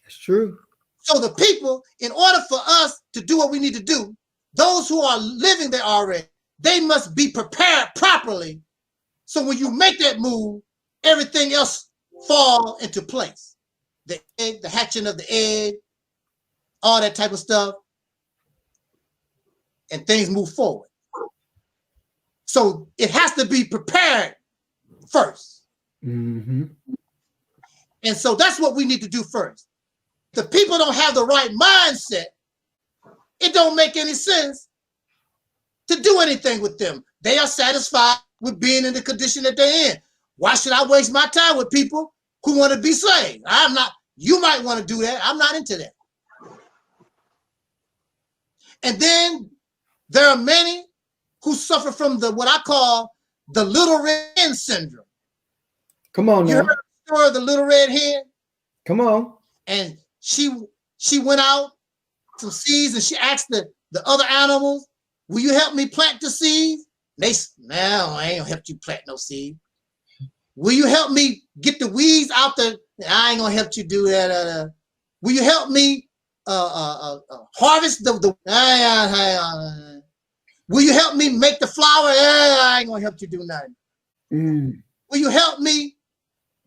That's true. So the people, in order for us to do what we need to do, those who are living there already, they must be prepared properly. So when you make that move, everything else fall into place. The egg, the hatching of the egg, all that type of stuff, and things move forward. So it has to be prepared first. Mm-hmm. And so that's what we need to do first. If the people don't have the right mindset, it don't make any sense to do anything with them. They are satisfied with being in the condition that they're in. Why should I waste my time with people who want to be saved? I'm not. You might want to do that. I'm not into that. And then there are many who suffer from the what I call the little red hen syndrome. Come on You now. heard the story of the little red hen? Come on. And she went out some seeds and she asked the other animals, will you help me plant the seeds? They said, no, I ain't gonna help you plant no seed. Will you help me get the weeds out the? I ain't gonna help you do that. Will you help me harvest the? Will you help me make the flour? I ain't gonna help you do nothing. Mm. Will you help me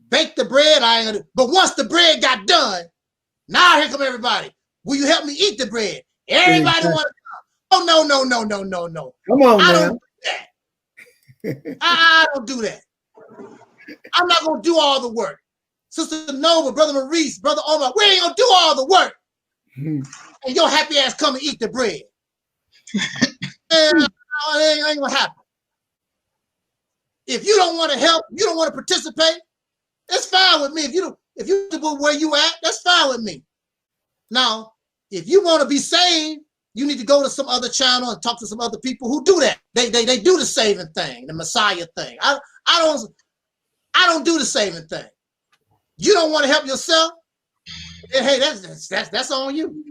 bake the bread? I ain't gonna do. But once the bread got done, now here come everybody. Will you help me eat the bread? Everybody want to come. Oh no. Come on I now. don't do that. I don't do that. I'm not gonna do all the work. Sister Nova, Brother Maurice, Brother Omar, we ain't gonna do all the work. Mm. And your happy ass come and eat the bread. It ain't gonna happen. If you don't want to help, you don't want to participate, that's fine with me. If you do where you at, that's fine with me. Now, if you want to be saved, you need to go to some other channel and talk to some other people who do that. They do the saving thing, the Messiah thing. I don't do the saving thing. You don't want to help yourself? Hey, that's on you.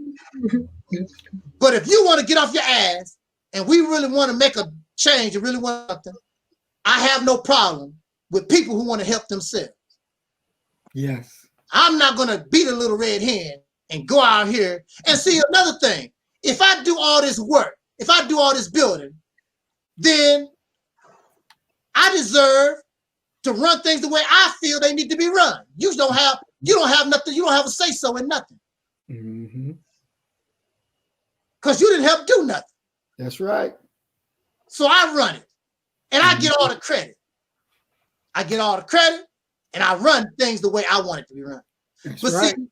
But if you want to get off your ass and we really want to make a change and really want something, I have no problem with people who want to help themselves. Yes. I'm not going to be the little red hen and go out here and see another thing. If I do all this work, if I do all this building, then I deserve to run things the way I feel they need to be run. You don't have nothing. You don't have a say so in nothing. Mm-hmm. Because you didn't help do nothing. That's right. So I run it and I get all the credit. I get all the credit and I run things the way I want it to be run. That's But right. see,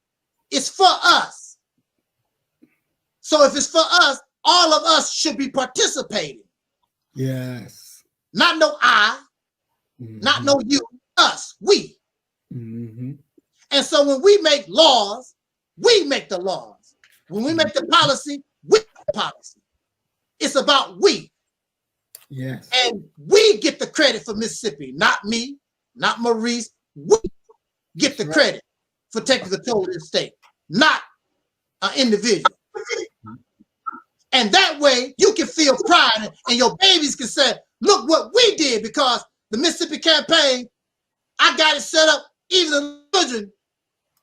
it's for us. So if it's for us, all of us should be participating. Yes. Not no I, Mm-hmm. not no you, us, we. Mm-hmm. And so when we make laws, we make the laws. When we make the policy, we make the policy. It's about we. Yes. And we get the credit for Mississippi, not me, not Maurice. We get the credit for taking control of this state, not an individual. And that way you can feel pride and your babies can say, look what we did, because the Mississippi campaign, I got it set up. Even the children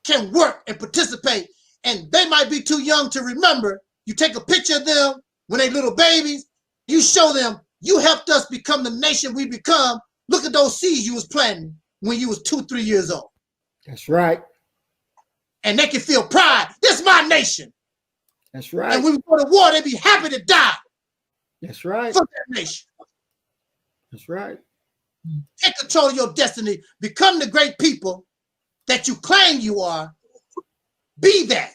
can work and participate. And they might be too young to remember. You take a picture of them when they little babies. You show them, you helped us become the nation we become. Look at those seeds you was planting when you was 2-3 years old. That's right. And they can feel pride. This is my nation. That's right. And when we go to war, they'd be happy to die That's right. for that nation. That's right. Take control of your destiny. Become the great people that you claim you are. Be that.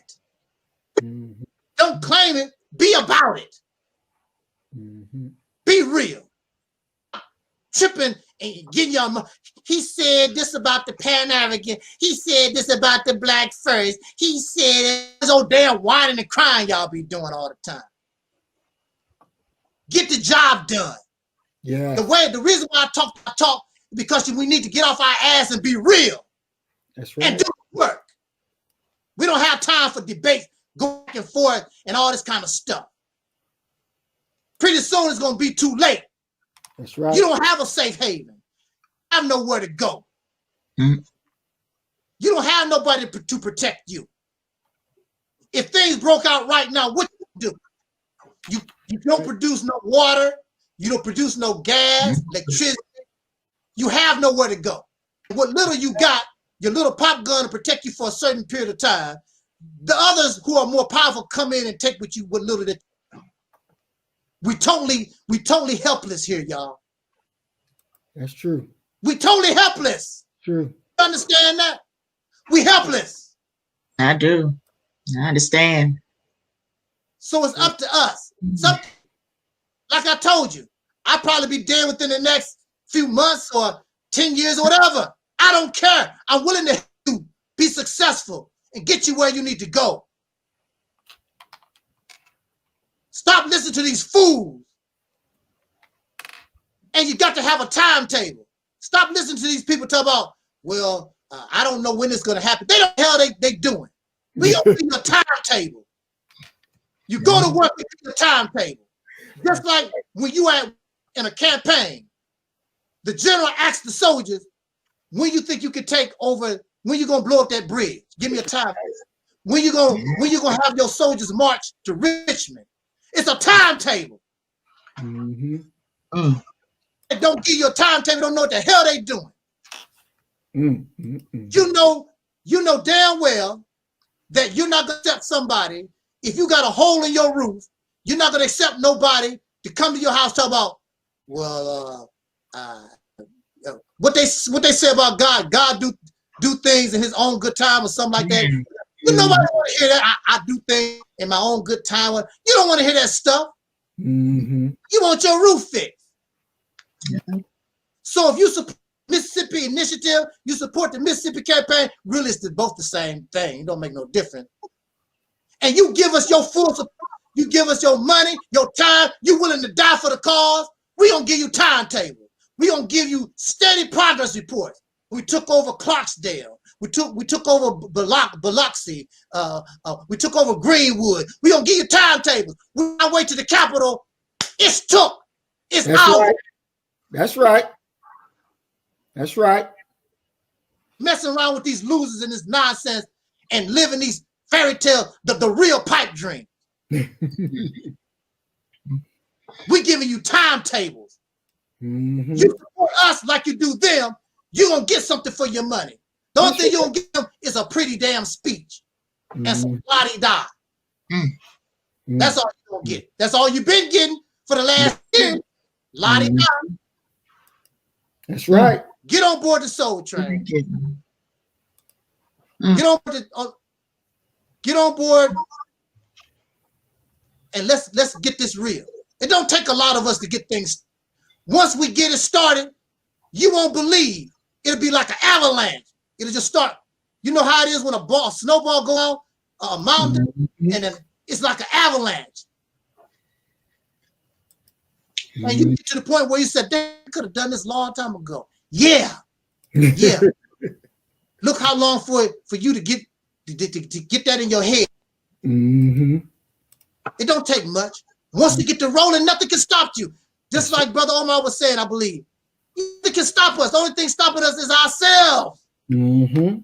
Mm-hmm. Don't claim it. Be about it. Mm-hmm. Be real. Tripping and getting your. He said this about the Pan-African. He said this about the black first. He said this old damn whining and crying y'all be doing all the time. Get the job done. Yeah. The reason why I talk because we need to get off our ass and be real. That's And right. do the work. We don't have time for debate, go back and forth, and all this kind of stuff. Pretty soon it's going to be too late. That's right. You don't have a safe haven. You have nowhere to go. Mm. You don't have nobody to protect you. If things broke out right now, what you do? You don't produce no water. You don't produce no gas, electricity. You have nowhere to go. What little you got, your little pop gun to protect you for a certain period of time. The others who are more powerful come in and take what little that. We totally helpless here, y'all. That's true. We totally helpless. True. You understand that? We helpless. I do. I understand. So it's up to us. Like I told you, I'll probably be dead within the next few months or 10 years or whatever. I don't care. I'm willing to help you be successful and get you where you need to go. Stop listening to these fools. And you got to have a timetable. Stop listening to these people talk about, well, I don't know when it's going to happen. They don't know how they doing. We don't need a timetable. You go to work with a timetable. Just like when you are in a campaign, the general asks the soldiers, when you think you can take over, when you going to blow up that bridge? Give me a time. When you going to have your soldiers march to Richmond? It's a timetable. Mm-hmm. They don't give you a timetable, don't know what the hell they doing. Mm-hmm. You know damn well that you're not going to accept somebody. If you got a hole in your roof, you're not going to accept nobody to come to your house talk about, well, what they say about God. God do things in his own good time or something like that. You nobody want to hear that. I do things in my own good time. You don't want to hear that stuff. Mm-hmm. You want your roof fixed. So if you support Mississippi Initiative, you support the Mississippi Campaign, Realist is both the same thing. It don't make no difference. And you give us your full support, you give us your money, your time, you willing to die for the cause, we gonna give you timetable. We gonna give you steady progress reports. We took over Clarksdale. We took over Biloxi. We took over Greenwood. We gonna give you timetables. We on our way to the Capitol. It's took. It's out. Right. That's right. That's right. Messing around with these losers and this nonsense and living these fairy tale, the real pipe dream. We giving you timetables. Mm-hmm. You support us like you do them, you're gonna get something for your money. The only thing you're gonna get them is a pretty damn speech and some la-di-da. That's all you're gonna get. That's all you've been getting for the last year. La-di-da. That's right. Get on board the soul train. Get on board and let's get this real. It don't take a lot of us to get things. Once we get it started, you won't believe. It'll be like an avalanche. It'll just start. You know how it is when a snowball go on a mountain, and then it's like an avalanche. And you get to the point where you said, they could have done this a long time ago. Yeah. Yeah. Look how long for you to get that in your head. Mm-hmm. It don't take much. Once you get to rolling, nothing can stop you. Just like Brother Omar was saying, I believe. Nothing can stop us. The only thing stopping us is ourselves. Mm-hmm.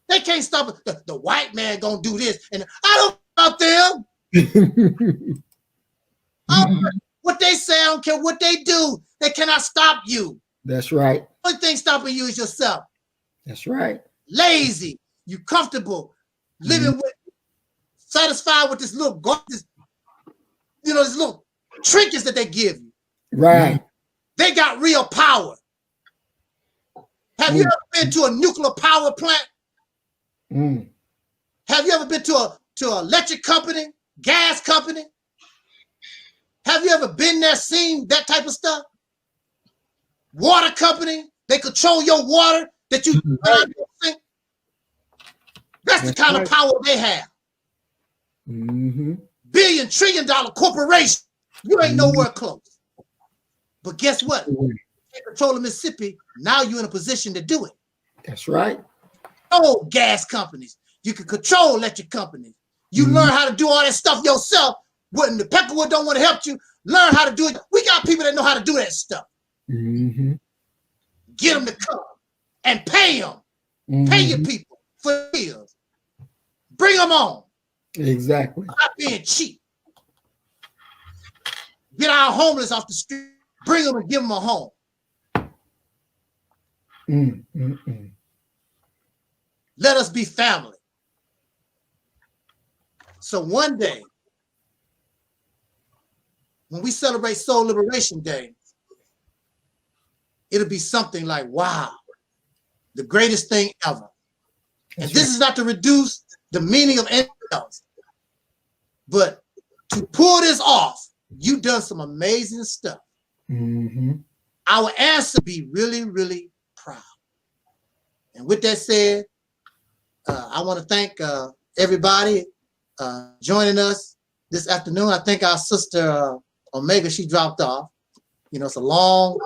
They can't stop us. The white man gonna do this. And I don't about them. I don't care what they say, I don't care what they do. They cannot stop you. That's right. The only thing stopping you is yourself. That's right. Lazy. You comfortable. Living with, satisfied with this little, this little trinkets that they give you. Right. They got real power. Have you ever been to a nuclear power plant? Have you ever been to an electric company, gas company? Have you ever been there, seen that type of stuff? Water company, they control your water that you think. That's the kind of power they have. Billion, trillion dollar corporation. You ain't nowhere close. But guess what? You control Mississippi. Now you're in a position to do it. That's right. Control gas companies. You can control electric companies. You learn how to do all that stuff yourself. When the Peckerwood don't want to help you, learn how to do it. We got people that know how to do that stuff. Get them to come and pay them. Pay your people for years. Bring them on. Exactly. Stop being cheap. Get our homeless off the street, bring them and give them a home. Let us be family. So one day, when we celebrate Soul Liberation Day, it'll be something like, wow, the greatest thing ever. And this is not to reduce the meaning of anything else, but to pull this off, you've done some amazing stuff. Our answer be really, really proud. And with that said, I want to thank everybody joining us this afternoon. I think our sister Omega, she dropped off. You know, it's a long.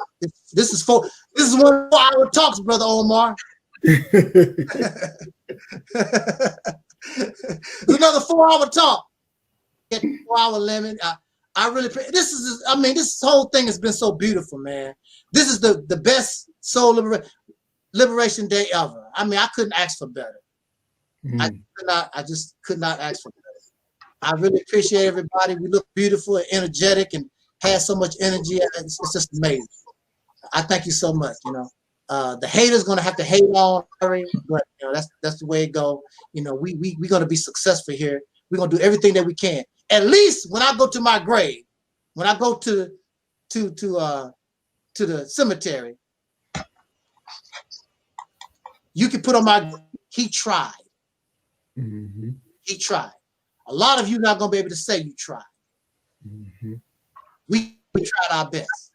This is 1 4-hour talks, Brother Omar. It's another 4-hour talk. Get 4-hour limit. I really. This whole thing has been so beautiful, man. This is the best Soul Liberation Day ever. I mean, I couldn't ask for better. I just could not ask for better. I really appreciate everybody. We look beautiful and energetic and have so much energy. It's just amazing. I thank you so much. You know, the haters gonna have to hate on, but you know that's the way it go. You know, we gonna be successful here. We're gonna do everything that we can. At least when I go to my grave, when I go to the cemetery, you can put on my. He tried. He tried. A lot of you not gonna be able to say you tried. We tried our best.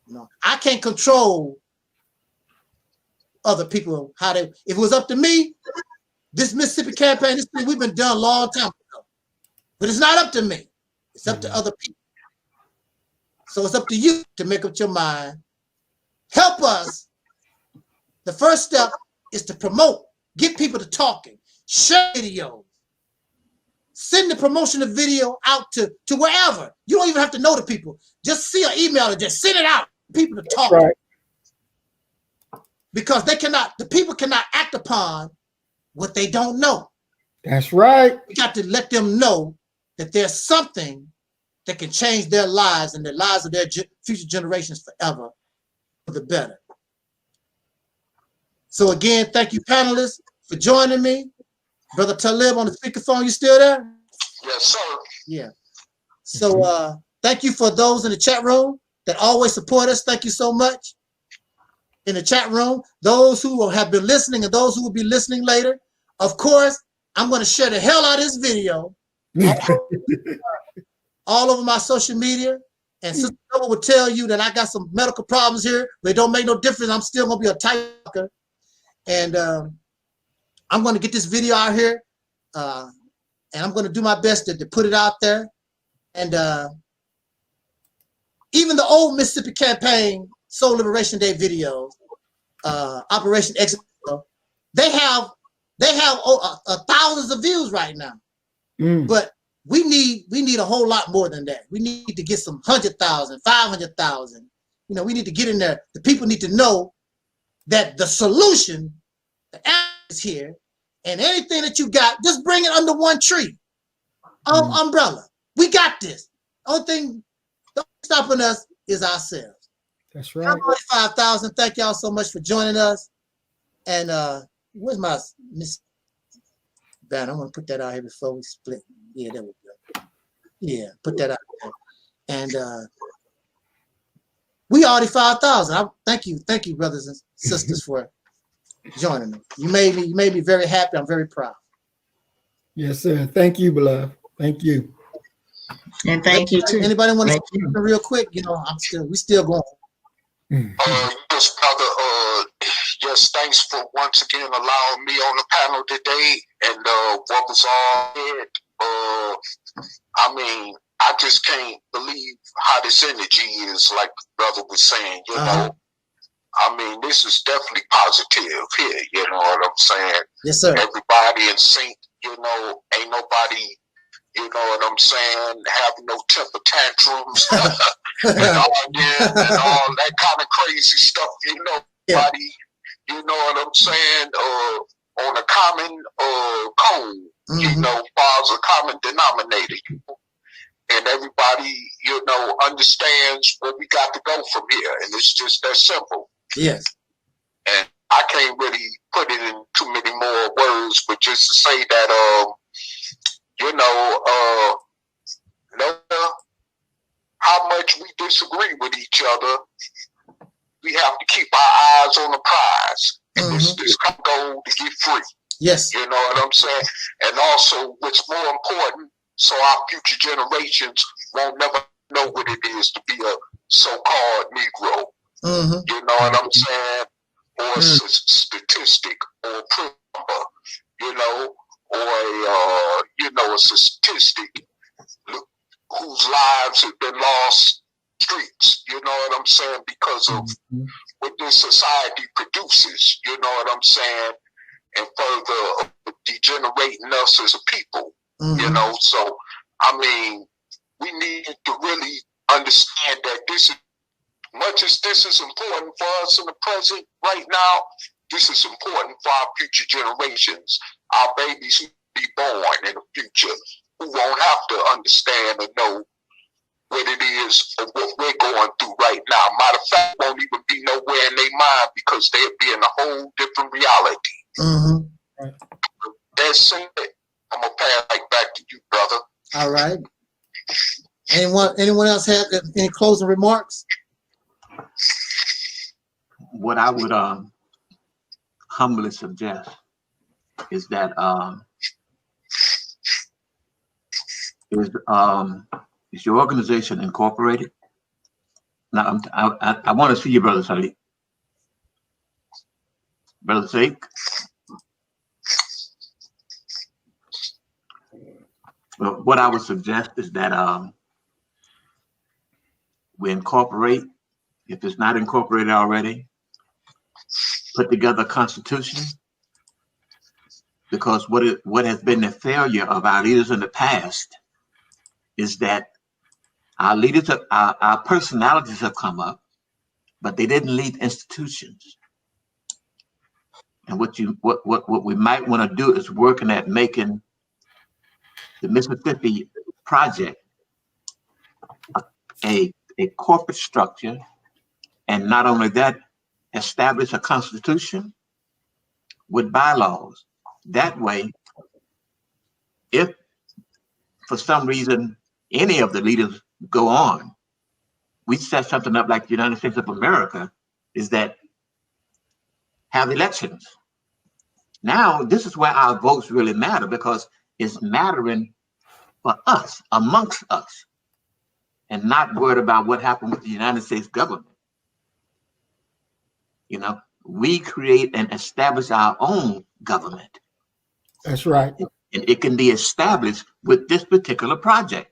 You know, I can't control other people how they. If it was up to me, this Mississippi campaign, this thing we've been done a long time ago. But it's not up to me. It's up to other people. So it's up to you to make up your mind. Help us. The first step is to promote, get people to talking, share videos, send the promotion of video out to wherever. You don't even have to know the people. Just see an email and just send it out. People to talk. Right. Because the people cannot act upon what they don't know. That's right. We got to let them know that there's something that can change their lives and the lives of their future generations forever for the better. So again, thank you, panelists, for joining me. Brother Talib on the speakerphone, you still there? Yes, sir. Yeah. So thank you for those in the chat room that always support us. Thank you so much. In the chat room, those who have been listening and those who will be listening later. Of course, I'm going to share the hell out of this video all over my social media. And Sister Double will tell you that I got some medical problems here, but it don't make no difference. I'm still going to be a tight fucker. And I'm going to get this video out here. And I'm going to do my best to put it out there. And even the old Mississippi campaign, Soul Liberation Day videos, Operation Exit, they have thousands of views right now. But we need a whole lot more than that. We need to get some 100,000, 500,000. You know, we need to get in there. The people need to know that the solution, the answer is here, and anything that you got, just bring it under one tree, umbrella. We got this. Only thing stopping us is ourselves. That's right. 5,000. Thank y'all so much for joining us. And where's my Miss Bad? I'm gonna put that out here before we split. Yeah, there we go. Yeah, put that out there. And we already 5,000. Thank you, brothers and sisters, for joining me. You made me very happy. I'm very proud. Yes, sir. Thank you, beloved. Thank you. And thank you too. Anybody want to speak real quick? You know, we still going. Yes, brother. Yes, thanks for once again allowing me on the panel today. And what was all said, I mean, I just can't believe how this energy is, like brother was saying, you know. I mean, this is definitely positive here, you know what I'm saying? Yes, sir. Everybody in sync, you know, ain't nobody, you know what I'm saying, having no temper tantrums and arguing and all that kind of crazy stuff, you know. Everybody, you know what I'm saying, on a common code, you know, as a common denominator. and everybody, understands where we got to go from here. And it's just that simple. Yes. And I can't really put it in too many more words, but just to say that, no matter how much we disagree with each other, we have to keep our eyes on the prize. And this goal to get free. Yes. You know what I'm saying? And also, what's more important, so our future generations won't never know what it is to be a so-called Negro. You know what I'm saying? Or a statistic, or a number, or a statistic whose lives have been lost streets. You know what I'm saying? Because of what this society produces. You know what I'm saying? And further degenerating us as a people. So I mean, we need to really understand that this is, much as this is important for us in the present right now, this is important for our future generations, our babies who will be born in the future, who won't have to understand or know what it is or what we're going through right now. Matter of fact, won't even be nowhere in their mind because they'll be in a whole different reality. Right. That's it. I'm gonna pass it back to you, brother. All right. Anyone else have any closing remarks? What I would humbly suggest is that is your organization incorporated? Now I want to see you, Brother Taalik. Brother Taalik. Well, what I would suggest is that we incorporate, if it's not incorporated already, put together a constitution, because what has been the failure of our leaders in the past is that our leaders, our personalities have come up, but they didn't lead institutions. And what we might want to do is working at making the Mississippi Project a corporate structure, and not only that, establish a constitution with bylaws. That way, if for some reason any of the leaders go on, we set something up like the United States of America, is that have elections. Now, this is where our votes really matter, because it's mattering for us, amongst us, and not worried about what happened with the United States government. We create and establish our own government. That's right. And it can be established with this particular project.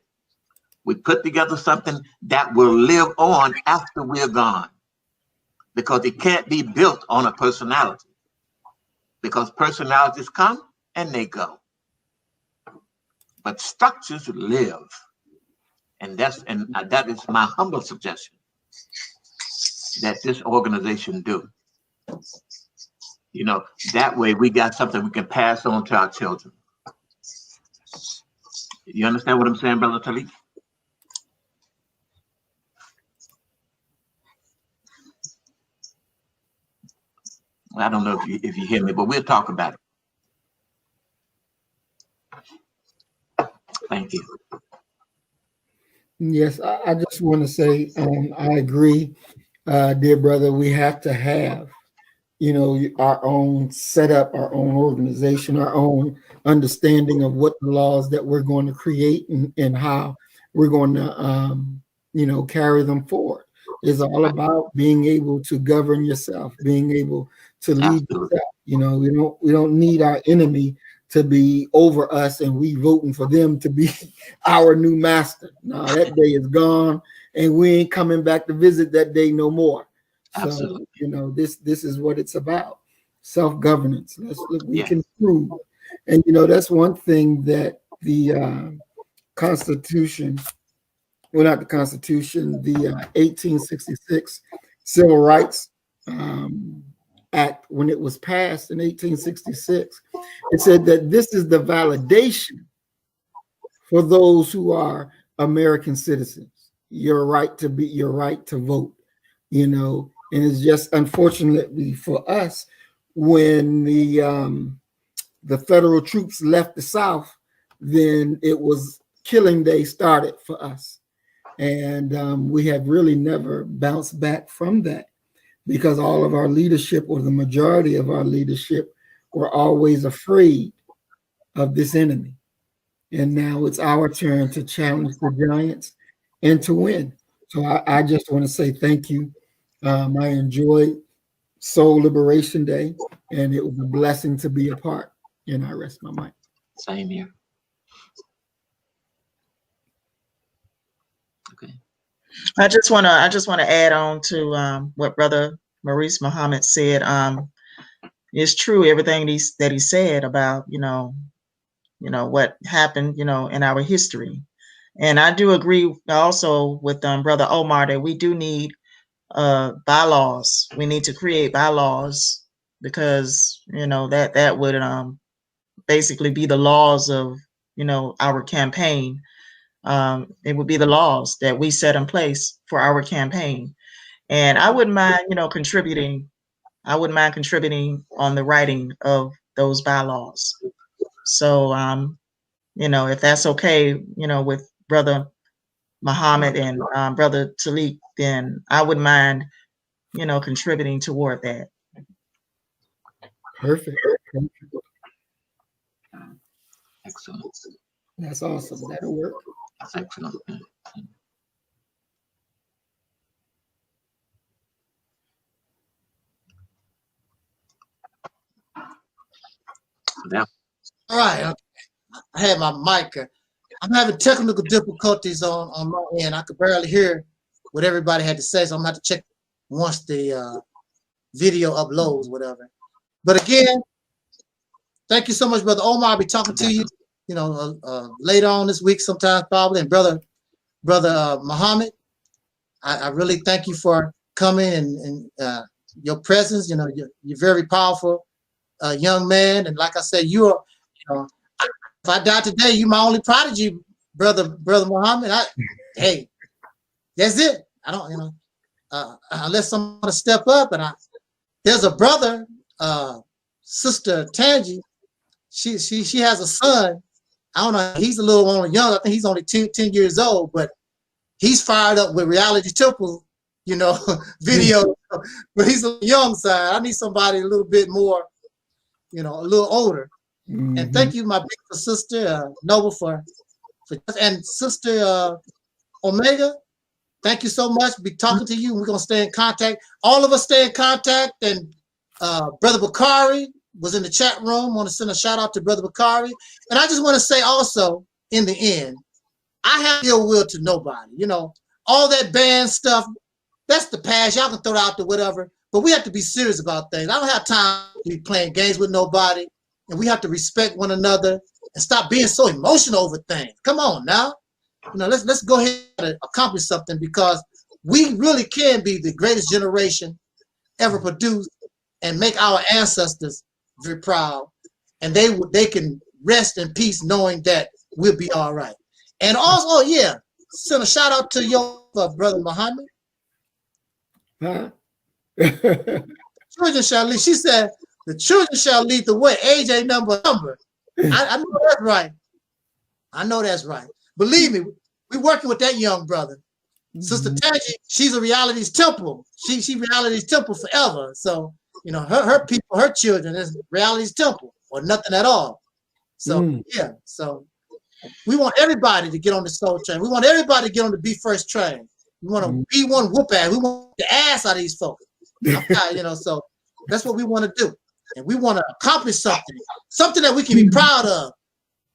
We put together something that will live on after we're gone, because it can't be built on a personality, because personalities come and they go, but structures live. And that is my humble suggestion that this organization do. That way we got something we can pass on to our children. You understand what I'm saying, Brother Taalik? I don't know if you hear me, but we'll talk about it. Thank you. Yes, I just want to say I agree, dear brother. We have to have, our own setup, our own organization, our own understanding of what the laws that we're going to create and how we're going to, carry them forward. It's all about being able to govern yourself, being able to lead yourself. We don't need our enemy to be over us and we voting for them to be our new master. No, that day is gone, and we ain't coming back to visit that day no more. Absolutely. So, this is what it's about. Self-governance. We can prove. And that's one thing that the Constitution, well, not the Constitution, the 1866 Civil Rights Act, when it was passed in 1866, it said that this is the validation for those who are American citizens. Your right to vote, you know, and it's just unfortunately for us when the federal troops left the South, then it was killing day started for us. And we have really never bounced back from that because all of our leadership, or the majority of our leadership, were always afraid of this enemy. And now it's our turn to challenge the giants and to win. So I just want to say thank you. I enjoyed Soul Liberation Day, and it was a blessing to be a part. And I rest my mic. Same here. Okay. I just want to add on to what Brother Maurice Muhammad said. It's true, everything that he said about, you know, what happened, you know, in our history. And I do agree also with Brother Omar that we do need bylaws. We need to create bylaws because, you know, that would basically be the laws of, you know, our campaign. It would be the laws that we set in place for our campaign. And I wouldn't mind, you know, contributing. I wouldn't mind contributing on the writing of those bylaws. So, you know, if that's okay, you know, with Brother Muhammad and Brother Taalik, then I wouldn't mind, you know, contributing toward that. Perfect. Excellent. That's awesome. That'll work. That's excellent. Yeah. All right. Okay. I had my mic. I'm having technical difficulties on my end. I could barely hear what everybody had to say, so I'm going to have to check once the video uploads, whatever. But again, thank you so much, Brother Omar. I'll be talking to you, you know, later on this week sometime probably. And Brother Muhammad, I really thank you for coming and your presence. You know, you're very powerful young man. And like I said, you are, you know, if I die today, you my only prodigy, brother Muhammad. Hey, that's it. I don't, you know, unless someone step up. And there's a brother, Sister Tangi. She has a son. I don't know. He's a little on young. I think he's only 10 years old, but he's fired up with Reality Temple, you know, video. But he's a young side. I need somebody a little bit more, you know, a little older. Mm-hmm. And thank you, my big sister Noble for and Sister Omega. Thank you so much. Be talking to you. We're gonna stay in contact. All of us stay in contact. And Brother Bakari was in the chat room. I want to send a shout out to Brother Bakari. And I just want to say also, in the end, I have ill will to nobody. You know, all that band stuff, that's the past. Y'all can throw it out to whatever. But we have to be serious about things. I don't have time to be playing games with nobody. And we have to respect one another and stop being so emotional over things. Come on now. You know, let's go ahead and accomplish something, because we really can be the greatest generation ever produced and make our ancestors very proud. And they can rest in peace knowing that we'll be all right. And also, yeah, send a shout out to your brother Muhammad. Huh? Children shall lead. She said, the children shall lead the way. Age ain't number. I know that's right. I know that's right. Believe me, we're working with that young brother. Mm-hmm. Sister Taji, she's a Reality's temple. She Reality's temple forever. So, you know, her people, her children is Reality's temple or nothing at all. So, yeah. So we want everybody to get on the soul train. We want everybody to get on the Be First train. We want to be one whoop ass. We want the ass out of these folks. You know, so that's what we want to do. And we want to accomplish something that we can be proud of.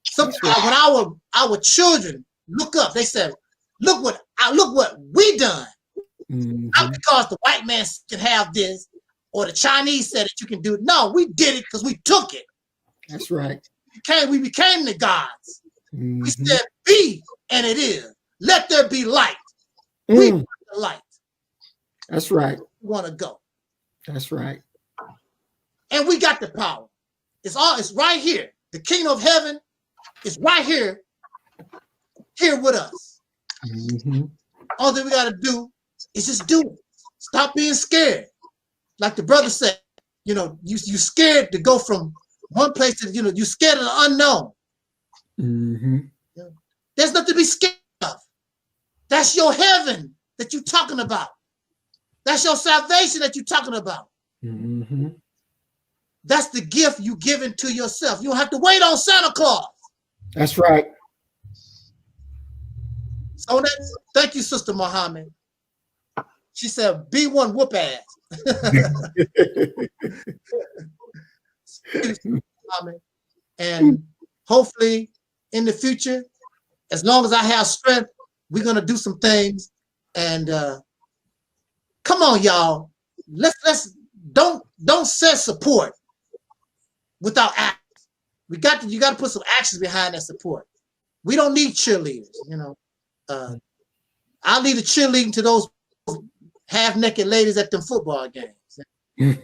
Something when our children look up, they say, look what we done. Mm-hmm. Not because the white man can have this or the Chinese said that you can do it. No, we did it because we took it. That's right. We became the gods. Mm-hmm. We said, be, and it is. Let there be light. We want the light. That's right. We want to go. That's right. And we got the power. It's right here. The kingdom of heaven is right here with us. All that we got to do is just do it. Stop being scared. Like the brother said, you know, you scared to go from one place to, you know, you scared of the unknown. You know, there's nothing to be scared of. That's your heaven that you're talking about. That's your salvation that you're talking about. That's the gift you giving to yourself. You don't have to wait on Santa Claus. That's right. So thank you, Sister Muhammad. She said, be one whoop ass. And hopefully in the future, as long as I have strength, we're gonna do some things. And come on, y'all. Let's don't say support without action. You got to put some actions behind that support. We don't need cheerleaders, you know. I'll leave the cheerleading to those half-naked ladies at them football games. We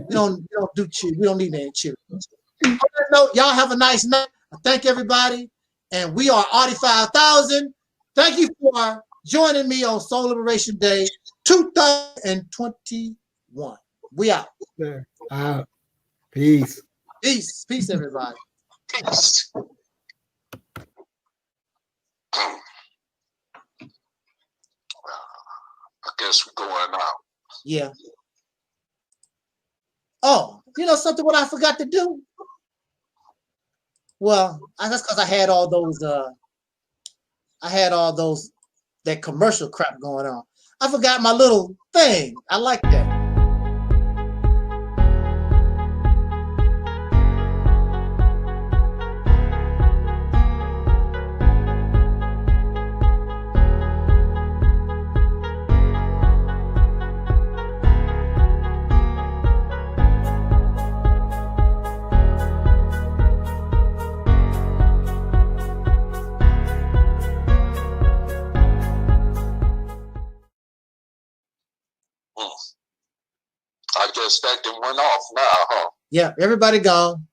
don't do cheer. We don't need any cheerleaders. On that note, y'all have a nice night. I thank everybody, and we are Audi 5000. Thank you for joining me on Soul Liberation Day 2021. We out. Peace. Peace, everybody. Peace. I guess we're going out. Yeah. Oh, you know something? What I forgot to do? Well, that's because I had all those. That commercial crap going on. I forgot my little thing. I like that. I guess that thing went off now, huh? Yeah, everybody gone.